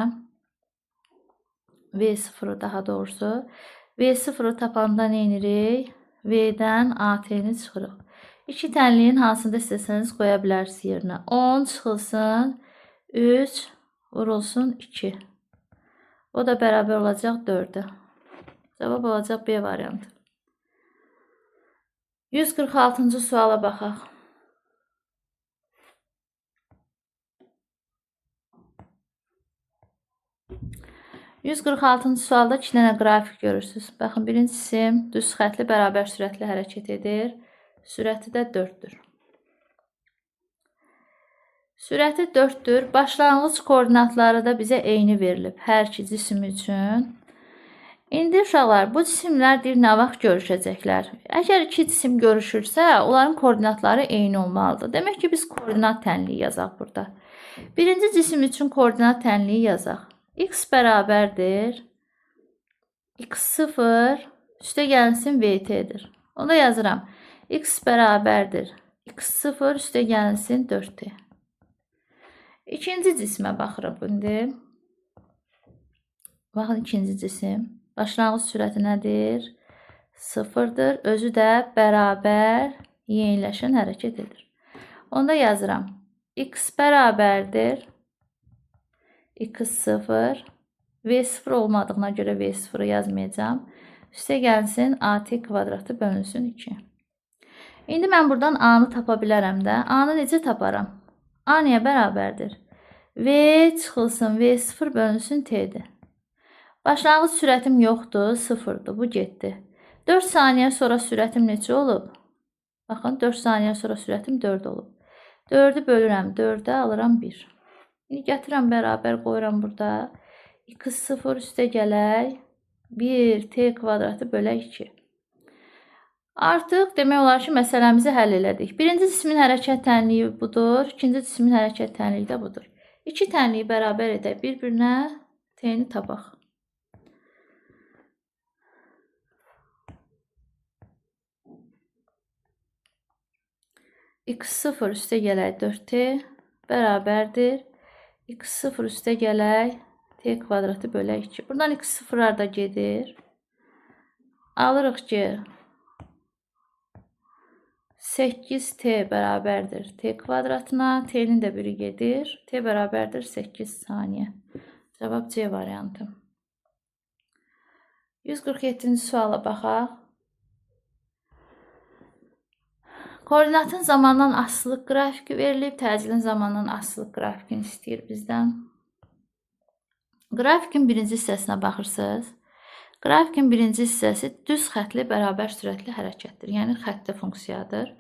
V0'ı daha doğrusu. V0'ı tapanda nə edirik? V'dən AT'ni çıxırıq. İki tənliyin hansında istəsəniz qoya bilərsiniz yerinə. 10 çıxılsın, 3 vurulsun 2. O da bərabər olacaq 4'ə. Cavab olacaq B variantı. 146-cı suala baxaq. (146-cı sualda 2 dənə qrafik görürsünüz. Baxın, birincisi düz xətli bərabər sürətli hərəkət edir. Sürəti də 4'dür. Sürəti 4'dür. Başlanğıc koordinatları da bizə eyni verilib hər iki cisim üçün. İndi uşaqlar, bu cisimlər deyir nə vaxt görüşəcəklər? Əgər iki cisim görüşürsə, onların koordinatları eyni olmalıdır. Demək ki, biz koordinat tənliyi yazaq burada. Birinci cisim üçün koordinat tənliyi yazaq. X bərabərdir X0 üstə gəlsin VT'dir. Onu da yazıram. X bərabərdir X0 üstə gəlsin 4T. İkinci cisimə baxırıq indi. Baxın, ikinci cisim. Başlanğıc sürəti nədir? 0'dır. Özü də bərabər yeniləşən hərəkət edir. Onu da yazıram. X bərabərdir X0. V0 olmadığına görə V0'ı yazmayacağım. Üstə gəlsin AT kvadratı bölünsün 2. İndi mən buradan A'nı tapa bilərəm də. A'nı necə taparam? A niyə bərabərdir? V çıxılsın V0 bölünsün T'dir. Başlanğıc sürətim yoxdur, 0'dır. Bu getdi. 4 saniyə sonra sürətim neçə olub? Baxın, 4 saniyə sonra sürətim 4 olub. 4'ü bölürəm 4'ə, alıram 1. İndi gətirəm bərabər qoyuram burada. X0 üstə gələk 1 T kvadratı bölək 2. Artıq demək olar ki, məsələmizi həll elədik. Birinci cismin hərəkət tənliyi budur. İkinci cismin hərəkət tənliyi də budur. İki tənliyi bərabər edək bir-birinə, T'ni tapaq. X0 üstə gələk 4T bərabərdir. X0 üstə gələk T kvadratı bölək 2. Buradan X0'lar da gedir. Alırıq ki 8T bərabərdir T kvadratına. T'nin də biri gedir. T bərabərdir 8 saniyə. Cavab C variantı. 147-ci suala baxaq. Koordinatın zamandan asılılıq qrafiki verilib. Təcilin zamandan asılılıq qrafikini istəyir bizdən. Qrafikin birinci hissəsinə baxırsınız. Qrafikin birinci hissəsi düz xətli bərabər sürətli hərəkətdir. Yəni xəttli funksiyadır.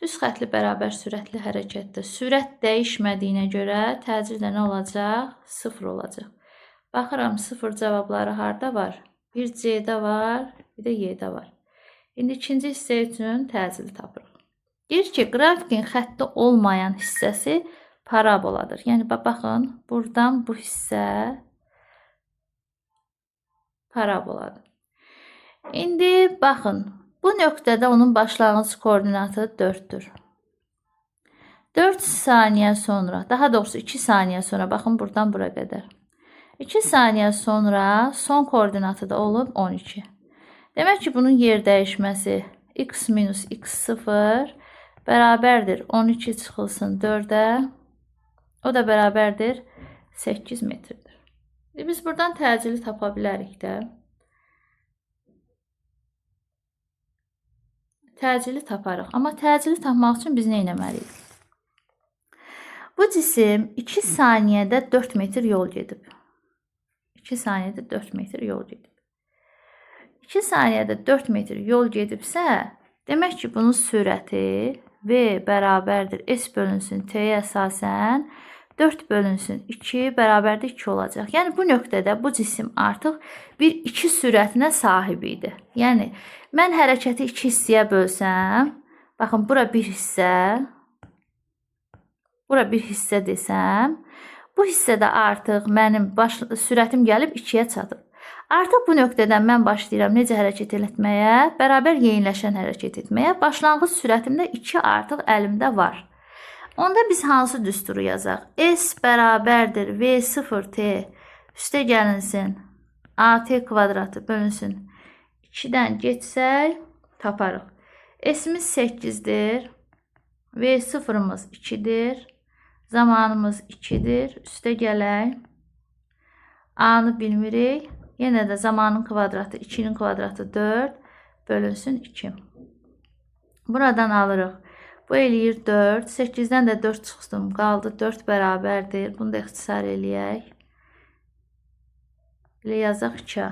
Düz xətli bərabər sürətli hərəkətdə sürət dəyişmədiyinə görə təcil də nə olacaq? 0 olacaq. Baxıram 0 cavabları harda var? Bir C'də var, bir də Y'də var. İndi ikinci hissə üçün təcili tapırıq. Deyir ki, qrafikin xəttli olmayan hissəsi paraboladır. Yəni baxın, buradan bu hissə paraboladır. İndi baxın, bu nöqtədə onun başlanğıc koordinatı 4-dür. 4 saniyə sonra, daha doğrusu 2 saniyə sonra, baxın buradan bura qədər. 2 saniyə sonra son koordinatı da olub 12. Demək ki, bunun yer dəyişməsi x minus x0 bərabərdir 12 çıxılsın 4-ə. O da bərabərdir 8 metrdir. Biz buradan təcili tapa bilərik də. Təcili taparıq. Amma təcili tapmaq üçün biz nə etməliyik? Bu cisim 2 saniyədə 4 metr yol gedib. 2 saniyədə 4 metr yol gedib. 2 saniyədə 4 metr yol gedibsə, demək ki, bunun sürəti v bərabərdir s bölünsün t-yə əsasən 4 bölünsün 2 bərabərdir 2 olacaq. Yəni, bu nöqtədə bu cisim artıq bir 2 sürətinə sahib idi. Yəni, mən hərəkəti 2 hissəyə bölsəm, baxın, bura bir hissə, bura bir hissə desəm, bu hissədə artıq mənim sürətim gəlib 2-yə çatıb. Artıq bu nöqtədən mən başlayıram necə hərəkət etməyə, bərabər yeniləşən hərəkət etməyə. Başlanğıc sürətimdə 2 artıq əlimdə var. Onda biz hansı düsturu yazaq? S bərabərdir V0T üstə gəlinsin AT kvadratı bölünsün 2-dən geçsək taparıq. S'imiz 8-dir, V0'ımız 2-dir, zamanımız 2-dir, üstə gələk. A'nı bilmirik. Yenə də zamanın kvadratı 2'nin kvadratı 4 bölünsün 2. Buradan alırıq. Bu eləyir 4. 8-dən də 4 çıxdım. Qaldı 4 bərabərdir. Bunu da ixtisar eləyək. Belə yazaq 2A.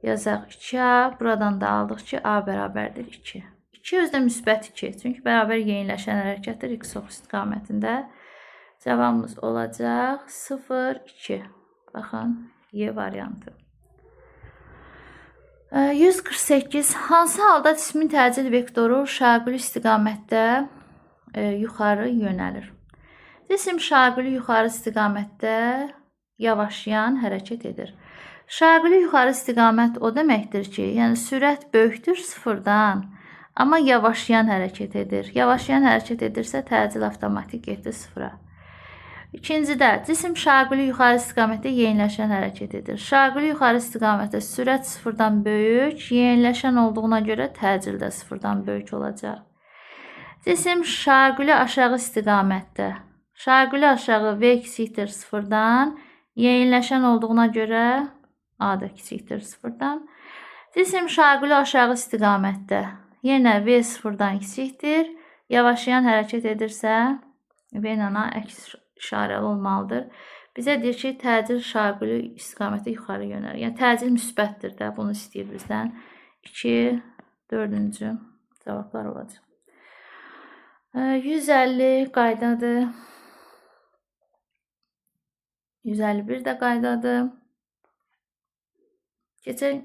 Yazaq 2A. Buradan da aldıq ki, A bərabərdir 2. 2 özdə müsbət 2. Çünki bərabər yeniləşən hərəkətdir x istiqamətində. Cavabımız olacaq 0, 2. Baxın, Y variantı. 148. Hansı halda cismin təcil vektoru şaquli istiqamətdə yuxarı yönəlir? Cisim şaquli yuxarı istiqamətdə yavaşlayan hərəkət edir. Şaquli yuxarı istiqamət o deməkdir ki, yəni sürət böyükdür 0-dan, amma yavaşlayan hərəkət edir. Yavaşlayan hərəkət edirsə təcil avtomatik getdi 0-a. İkincidə, cisim şaquli yuxarı istiqamətdə yeniləşən hərəkət edir. Şaquli yuxarı istiqamətdə sürət 0-dan böyük, yeniləşən olduğuna görə təcil də 0-dan böyük olacaq. Cisim şaquli aşağı istiqamətdə. Şaquli aşağı V kiçikdir 0-dan, yeniləşən olduğuna görə A da kiçikdir 0-dan. Cisim şaquli aşağı istiqamətdə. Yenə V 0-dan kiçikdir. Yavaşlayan hərəkət edirsə, V ilə A əks işarəli olmalıdır. Bizə deyir ki, təcil şaquli istiqamətdə yuxarı yönəlir. Yəni, təcil müsbətdir də, bunu istəyir bizdən. 2, 4-cü cavablar olacaq. 150 qaydadır. 151 də qaydadır. Keçək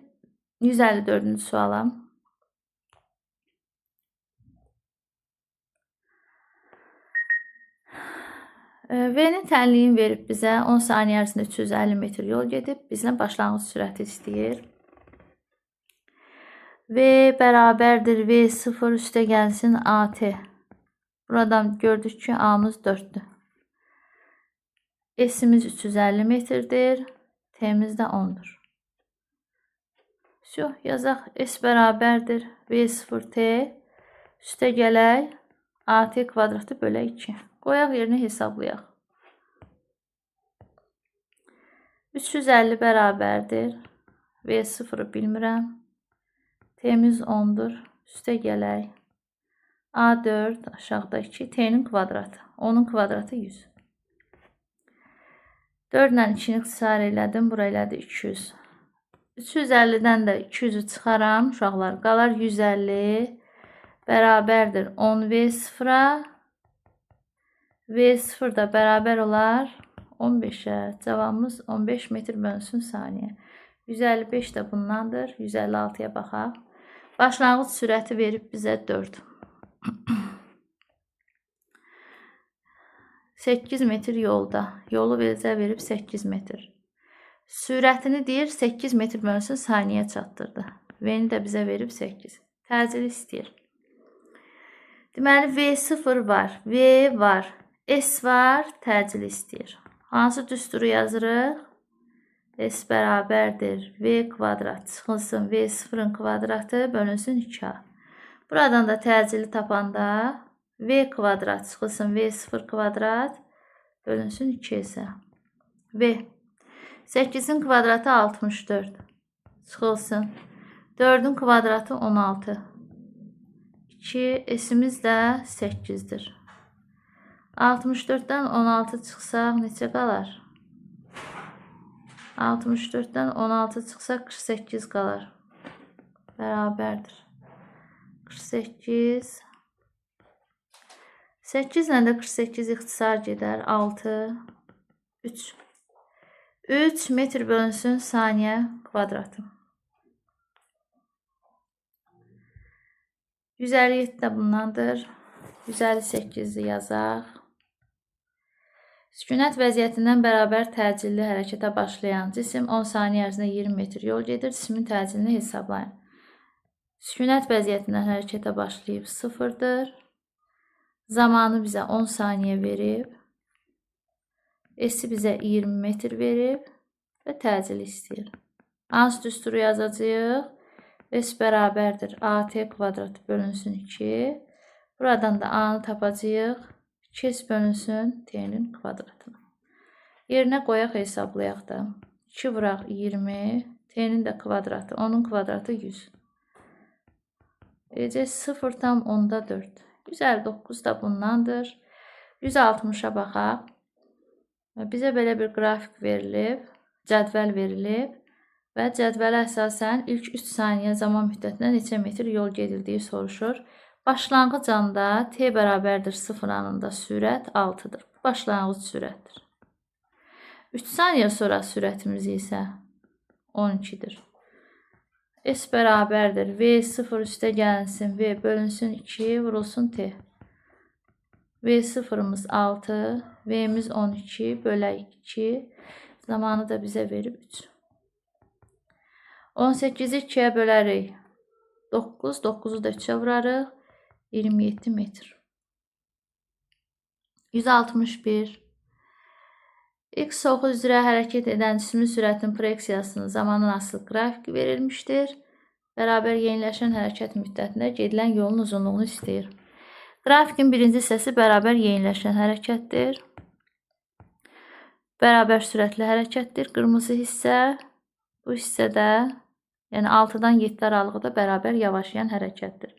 154-cü suala. V-nin tənliyin verib bizə 10 saniyə ərzində 350 metr yol gedib. Bizdən başlanğıc sürəti istəyir. V bərabərdir V0 üstə gəlsin AT. Buradan gördük ki, A'mız 4'dür. S'imiz 350 metrdir. T'miz də 10'dur. Yazaq S bərabərdir V0T üstə gələk AT kvadratı bölə 2. Qoyaq yerini hesablayaq. 350 bərabərdir. V0'ı bilmirəm. T'miz 10'dur. Üstə gələk. A4 aşağıda 2. T'nin kvadratı. 10'un kvadratı 100. 4 ilə 2'ni ixtisar elədim. Bura elədi 200. 350'dən də 200'ü çıxaram. Uşaqlar qalar 150 bərabərdir 10 V0'a. V0 da bərabər olar 15'ə. Cavabımız 15 metr bölünsün saniyə. 155 də bundandır. 156'ya baxaq. Başlanğıc sürəti verib bizə 4. 8 metr yolda. Yolu bizə verib 8 metr. Sürətini deyir 8 metr bölünsün saniyə çatdırdı. V-ni də bizə verib 8. Təcili istəyir. Deməli V0 var, V var, S var, təcili istəyir. Hansı düsturu yazırıq? S bərabərdir V kvadrat çıxılsın V0-ın kvadratı bölünsün 2A. Buradan da təcili tapanda V kvadrat çıxılsın V0 kvadrat bölünsün 2S. V 8'in kvadratı 64 çıxılsın 4'ün kvadratı 16. 2 S'imiz də 8'dir. 64'dən 16 çıxsaq neçə qalar? 64'dən 16 çıxsaq 48 qalar. Bərabərdir. 48. 8 ilə də 48 ixtisar gedər. 6. 3. 3 metr bölünsün saniyə kvadratı. 157 də bundandır. 158'i yazaq. Sükunət vəziyyətindən bərabər təcilli hərəkətə başlayan cisim 10 saniyə ərzində 20 metr yol gedir. Cismin təcilini hesablayın. Sükunət vəziyyətindən hərəkətə başlayıb 0'dır. Zamanı bizə 10 saniyə verib. S-i bizə 20 metr verib və təcil istəyir. Hansı düsturu yazacağıq? S bərabərdir AT kvadrat bölünsün 2. Buradan da A-nı tapacağıq. 2S bölünsün T-nin kvadratına. Yerinə qoyaq, hesablayaq da. 2 vuraq 20. T-nin də kvadratı. Onun kvadratı 100. Deyəcək 0,4. 159 da bundandır. 160'a baxaq. Bizə belə bir qrafik verilib. Cədvəl verilib. Və cədvələ əsasən ilk 3 saniyə zaman müddətində neçə metr yol gedildiyi soruşur. Başlanğıc anda T bərabərdir 0 anında sürət 6'dır. Başlanğıc sürətdir. 3 saniyə sonra sürətimiz isə 12'dir. S bərabərdir V0 üstə gəlinsin V bölünsün 2 vurulsun T. V0'ımız 6, V'miz 12 bölək 2. Zamanı da bizə verib 3. 18'i 2'yə bölərik. 9, 9'u da 3'ə vurarıq. 27 metr. 161. X oxu üzrə hərəkət edən cismin sürətinin proyeksiyasının zamanın asılı qrafiki verilmişdir. Bərabər yeniləşən hərəkət müddətində gedilən yolun uzunluğunu istəyir. Qrafikin birinci hissəsi bərabər yeniləşən hərəkətdir. Bərabər sürətli hərəkətdir. Qırmızı hissə bu hissədə, yəni 6-dan 7 aralıqda bərabər yavaşlayan hərəkətdir.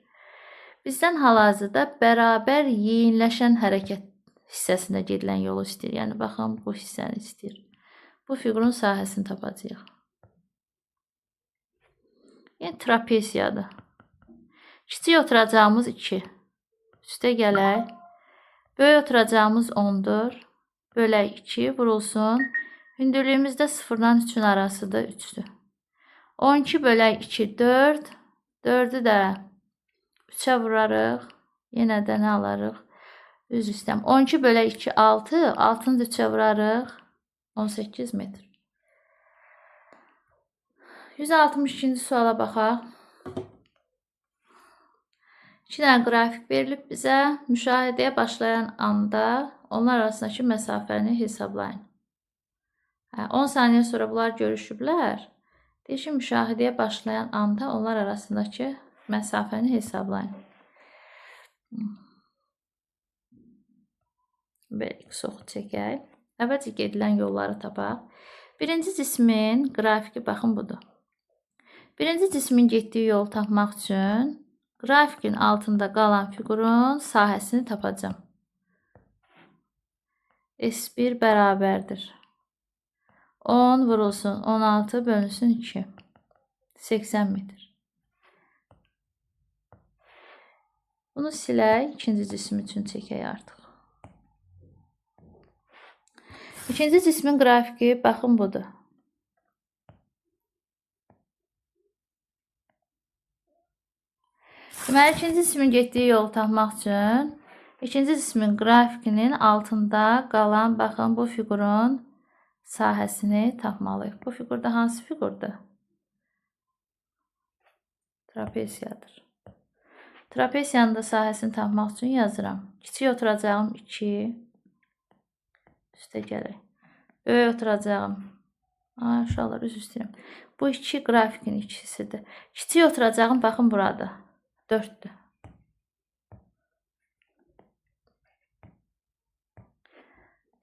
Bizdən hal-hazırda bərabər yeniləşən hərəkət hissəsində gedilən yolu istəyir. Yəni, baxın, bu hissəni istəyir. Bu fiqurun sahəsini tapacağıq. Yəni, trapesiyadır. Kiçik oturacağımız 2. Üstə gələk. Böyük oturacağımız 10'dur. Bölək 2 vurulsun. Hündürlüyümüz də 0-dan 3'ün arasıdır 3'dür. 12 bölək 2 4. 4'ü də 3'ə vurarıq. Yenə də nə alarıq? Üz üstəm. 12 bölək 2 6. 6'ını da 3'ə vurarıq. 18 metr. 162-ci suala baxaq. 2 dənə qrafik verilib bizə. Müşahidəyə başlayan anda onlar arasındakı məsafəni hesablayın. 10 saniyə sonra bunlar görüşüblər. Deyir ki, müşahidəyə başlayan anda onlar arasındakı məsafəni hesablayın. Belə X oxu çəkək. Əvvəlcə gedilən yolları tapaq. Birinci cismin qrafiki baxın budur. Birinci cismin getdiyi yolu tapmaq üçün qrafikin altında qalan fiqurun sahəsini tapacağım. S1 bərabərdir. 10 vurulsun 16 bölünsün 2. 80 metr. Bunu silək. İkinci cisim üçün çəkək artıq. İkinci cismin qrafiki baxın budur. Deməli, ikinci cismin getdiyi yolu tapmaq üçün ikinci cismin qrafikinin altında qalan, baxın, bu fiqurun sahəsini tapmalıyıq. Bu fiqurda hansı fiqurdur? Trapesiyadır. Trapesiyanın da sahəsini tapmaq üçün yazıram. Kiçik oturacağım 2. Üstə gələk. Böyük oturacağım. Uşaqlar, üzr istəyirəm. Bu 2 qrafikin ikisidir. Kiçik oturacağım, baxın, burada. 4'dür.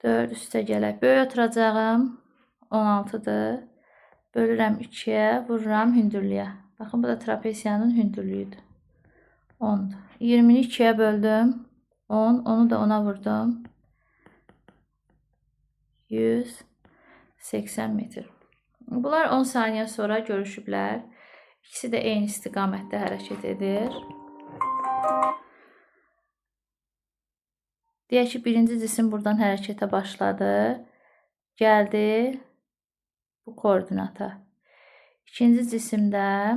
4 üstə gələk. Böyük oturacağım 16'dır. Bölürəm 2'yə, vururam hündürlüyə. Baxın, bu da trapesiyanın hündürlüyüdür. 10'dur. 20'ni 2'yə böldüm. 10, onu da 10'a vurdum. 180 metr. Bunlar 10 saniyə sonra görüşüblər. İkisi də eyni istiqamətdə hərəkət edir. Deyək ki, birinci cisim buradan hərəkətə başladı. Gəldi bu koordinata. İkinci cisimdə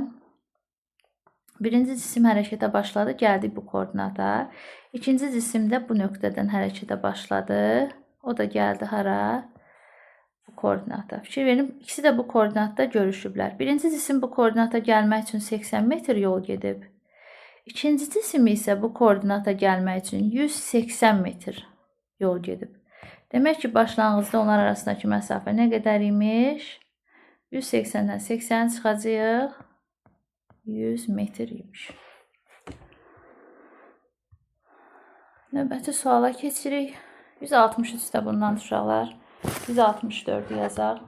birinci cisim hərəkətə başladı, gəldi bu koordinata. İkinci cisimdə bu nöqtədən hərəkətə başladı. O da gəldi hara? Bu koordinata. Fikir verin, ikisi də bu koordinatda görüşüblər. Birinci cisim bu koordinata gəlmək üçün 80 metr yol gedib. İkinci cisim isə bu koordinata gəlmək üçün 180 metr yol gedib. Demək ki, başlanğıcda onlar arasındakı məsafə nə qədər imiş? 180-dən 80 çıxacaq. 100 metr imiş. Növbəti suala keçirik. 163 də bundan uşaqlar. 164'ü yazaq.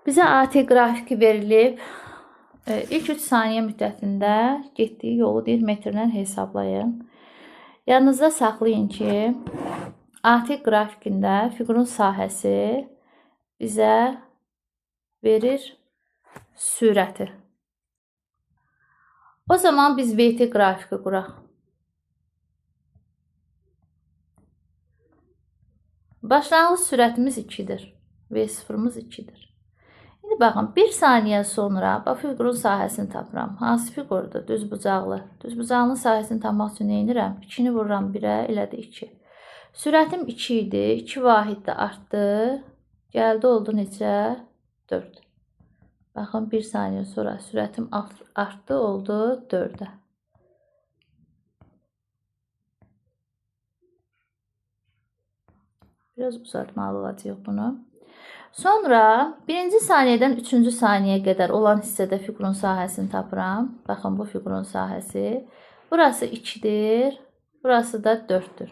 Bizə AT qrafiki verilib. İlk 3 saniyə müddətində getdiyi yolu 1 metrlə hesablayın. Yanınızda saxlayın ki, AT qrafikində fiqurun sahəsi bizə verir sürəti. O zaman biz VT qrafiki quraq. Başlanğıc sürətimiz 2'dir. V0'ımız 2'dir. İndi baxın, 1 saniyə sonra bu fiqurun sahəsini tapıram. Hansı fiqurdur? Düzbucaqlı. Düzbucaqlının sahəsini tapmaq üçün nə edirəm? 2'ni vururam 1'ə, elədi 2. Sürətim 2 idi. 2 vahid də artdı. Gəldi oldu necə? 4. Baxın, 1 saniyə sonra sürətim artdı, oldu 4'ə. Biraz uzatmalı olacaq bunu. Sonra 1-ci saniyədən 3-cü saniyəyə qədər olan hissədə fiqurun sahəsini tapıram. Baxın, bu fiqurun sahəsi. Burası 2'dir. Burası da 4'dür.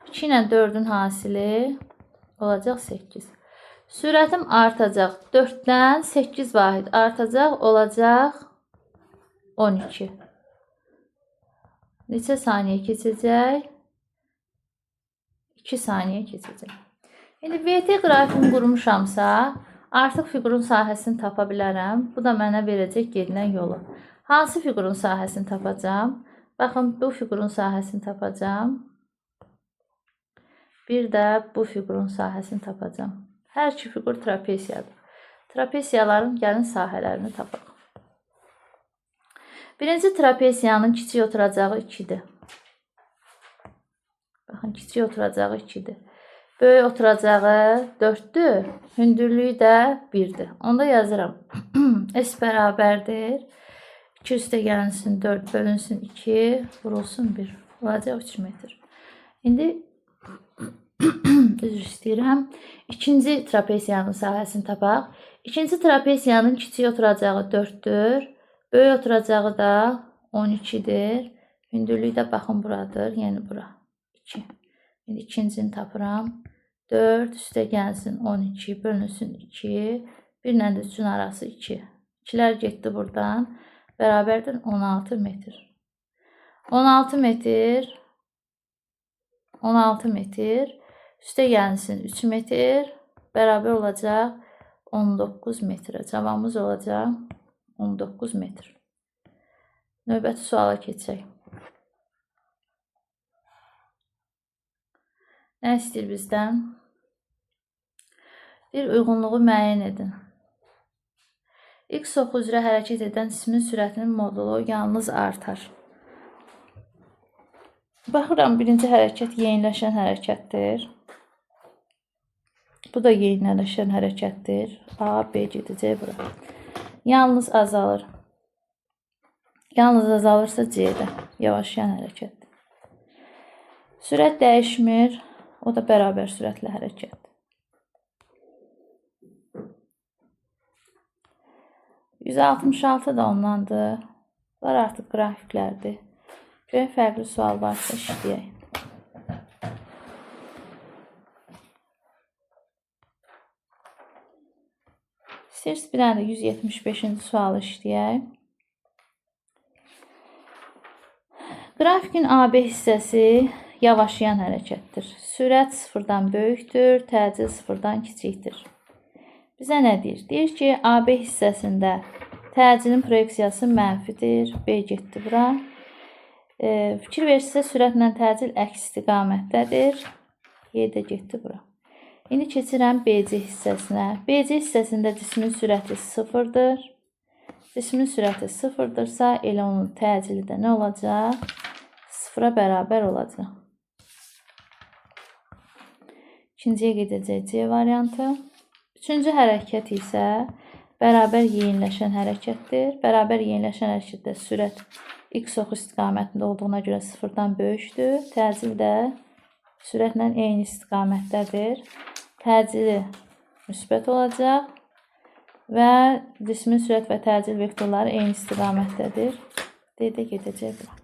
2 ilə 4'ün hasili olacaq 8. Sürətim artacaq. 4'dən 8 vahid artacaq, olacaq 12. Neçə saniyə keçəcək? 2 saniyə keçəcək. İndi VT qrafikini qurmuşamsa, artıq fiqurun sahəsini tapa bilərəm. Bu da mənə verəcək gedilən yolu. Hansı fiqurun sahəsini tapacağım? Baxın, bu fiqurun sahəsini tapacağım. Bir də bu fiqurun sahəsini tapacağım. Hər iki fiqur trapesiyadır. Trapesiyaların gəlin sahələrini tapaq. Birinci trapesiyanın kiçik oturacağı 2'dir. Baxın, kiçik oturacağı 2'dir. Böyük oturacağı 4'dür. Hündürlüyü də 1'dir. Onda yazıram. S bərabərdir. 2 üstə gəlsin 4 bölünsün 2 vurulsun 1. Olacaq 3 metr. İndi üzr istəyirəm. İkinci trapesiyanın sahəsini tapaq. İkinci trapesiyanın kiçik oturacağı 4'dür. Böyük oturacağı da 12'dir. Hündürlüyü də baxın buradır. Yəni bura 2. İndi ikincini tapıram. 4 üstə gəlsin 12 bölünsün 2. 1 ilə də 3'ün arası 2. 2'lər getdi buradan. Bərabərdir 16 metr. 16 metr. 16 metr. Üstə gəlsin 3 metr. Bərabər olacaq 19 metrə. Cavabımız olacaq 19 metr. Növbəti suala keçək. Nə istəyir bizdən? Bir uyğunluğu müəyyən edin. X oxu üzrə hərəkət edən cismin sürətinin modulu yalnız artar. Baxıram, birinci hərəkət yeniləşən hərəkətdir. Bu da yeniləşən hərəkətdir. A, B gedəcək bura. Yalnız azalır. Yalnız azalırsa C-də. Yavaşlayan hərəkətdir. Sürət dəyişmir. O da bərabər sürətli hərəkətdir. 166 da ondandır. Bunlar artıq qrafiklərdir. Görək, fərqli sual varsa işləyək. İstəyirsiniz bir dənə də 175-ci sualı işləyək. Qrafikin AB hissəsi yavaşlayan hərəkətdir. Sürət sıfırdan böyükdür, təcil sıfırdan kiçikdir. Bizə nə deyir? Deyir ki, AB hissəsində təcilin proyeksiyası mənfidir. B getdi bura. Fikir verirsə, sürətlə təcil əks istiqamətdədir. Y də getdi bura. İndi keçirəm BC hissəsinə. BC hissəsində cismin sürəti sıfırdır. Cismin sürəti sıfırdırsa, elə onun təcili də nə olacaq? Sıfıra bərabər olacaq. İkinciyə gedəcək C variantı. Üçüncü hərəkət isə bərabər yeniləşən hərəkətdir. Bərabər yeniləşən hərəkətdə sürət X oxu istiqamətində olduğuna görə sıfırdan böyükdür. Təcil də sürətlə eyni istiqamətdədir. Təcili müsbət olacaq və cismin sürət və təcil vektorları eyni istiqamətdədir. D-də gedəcək bura.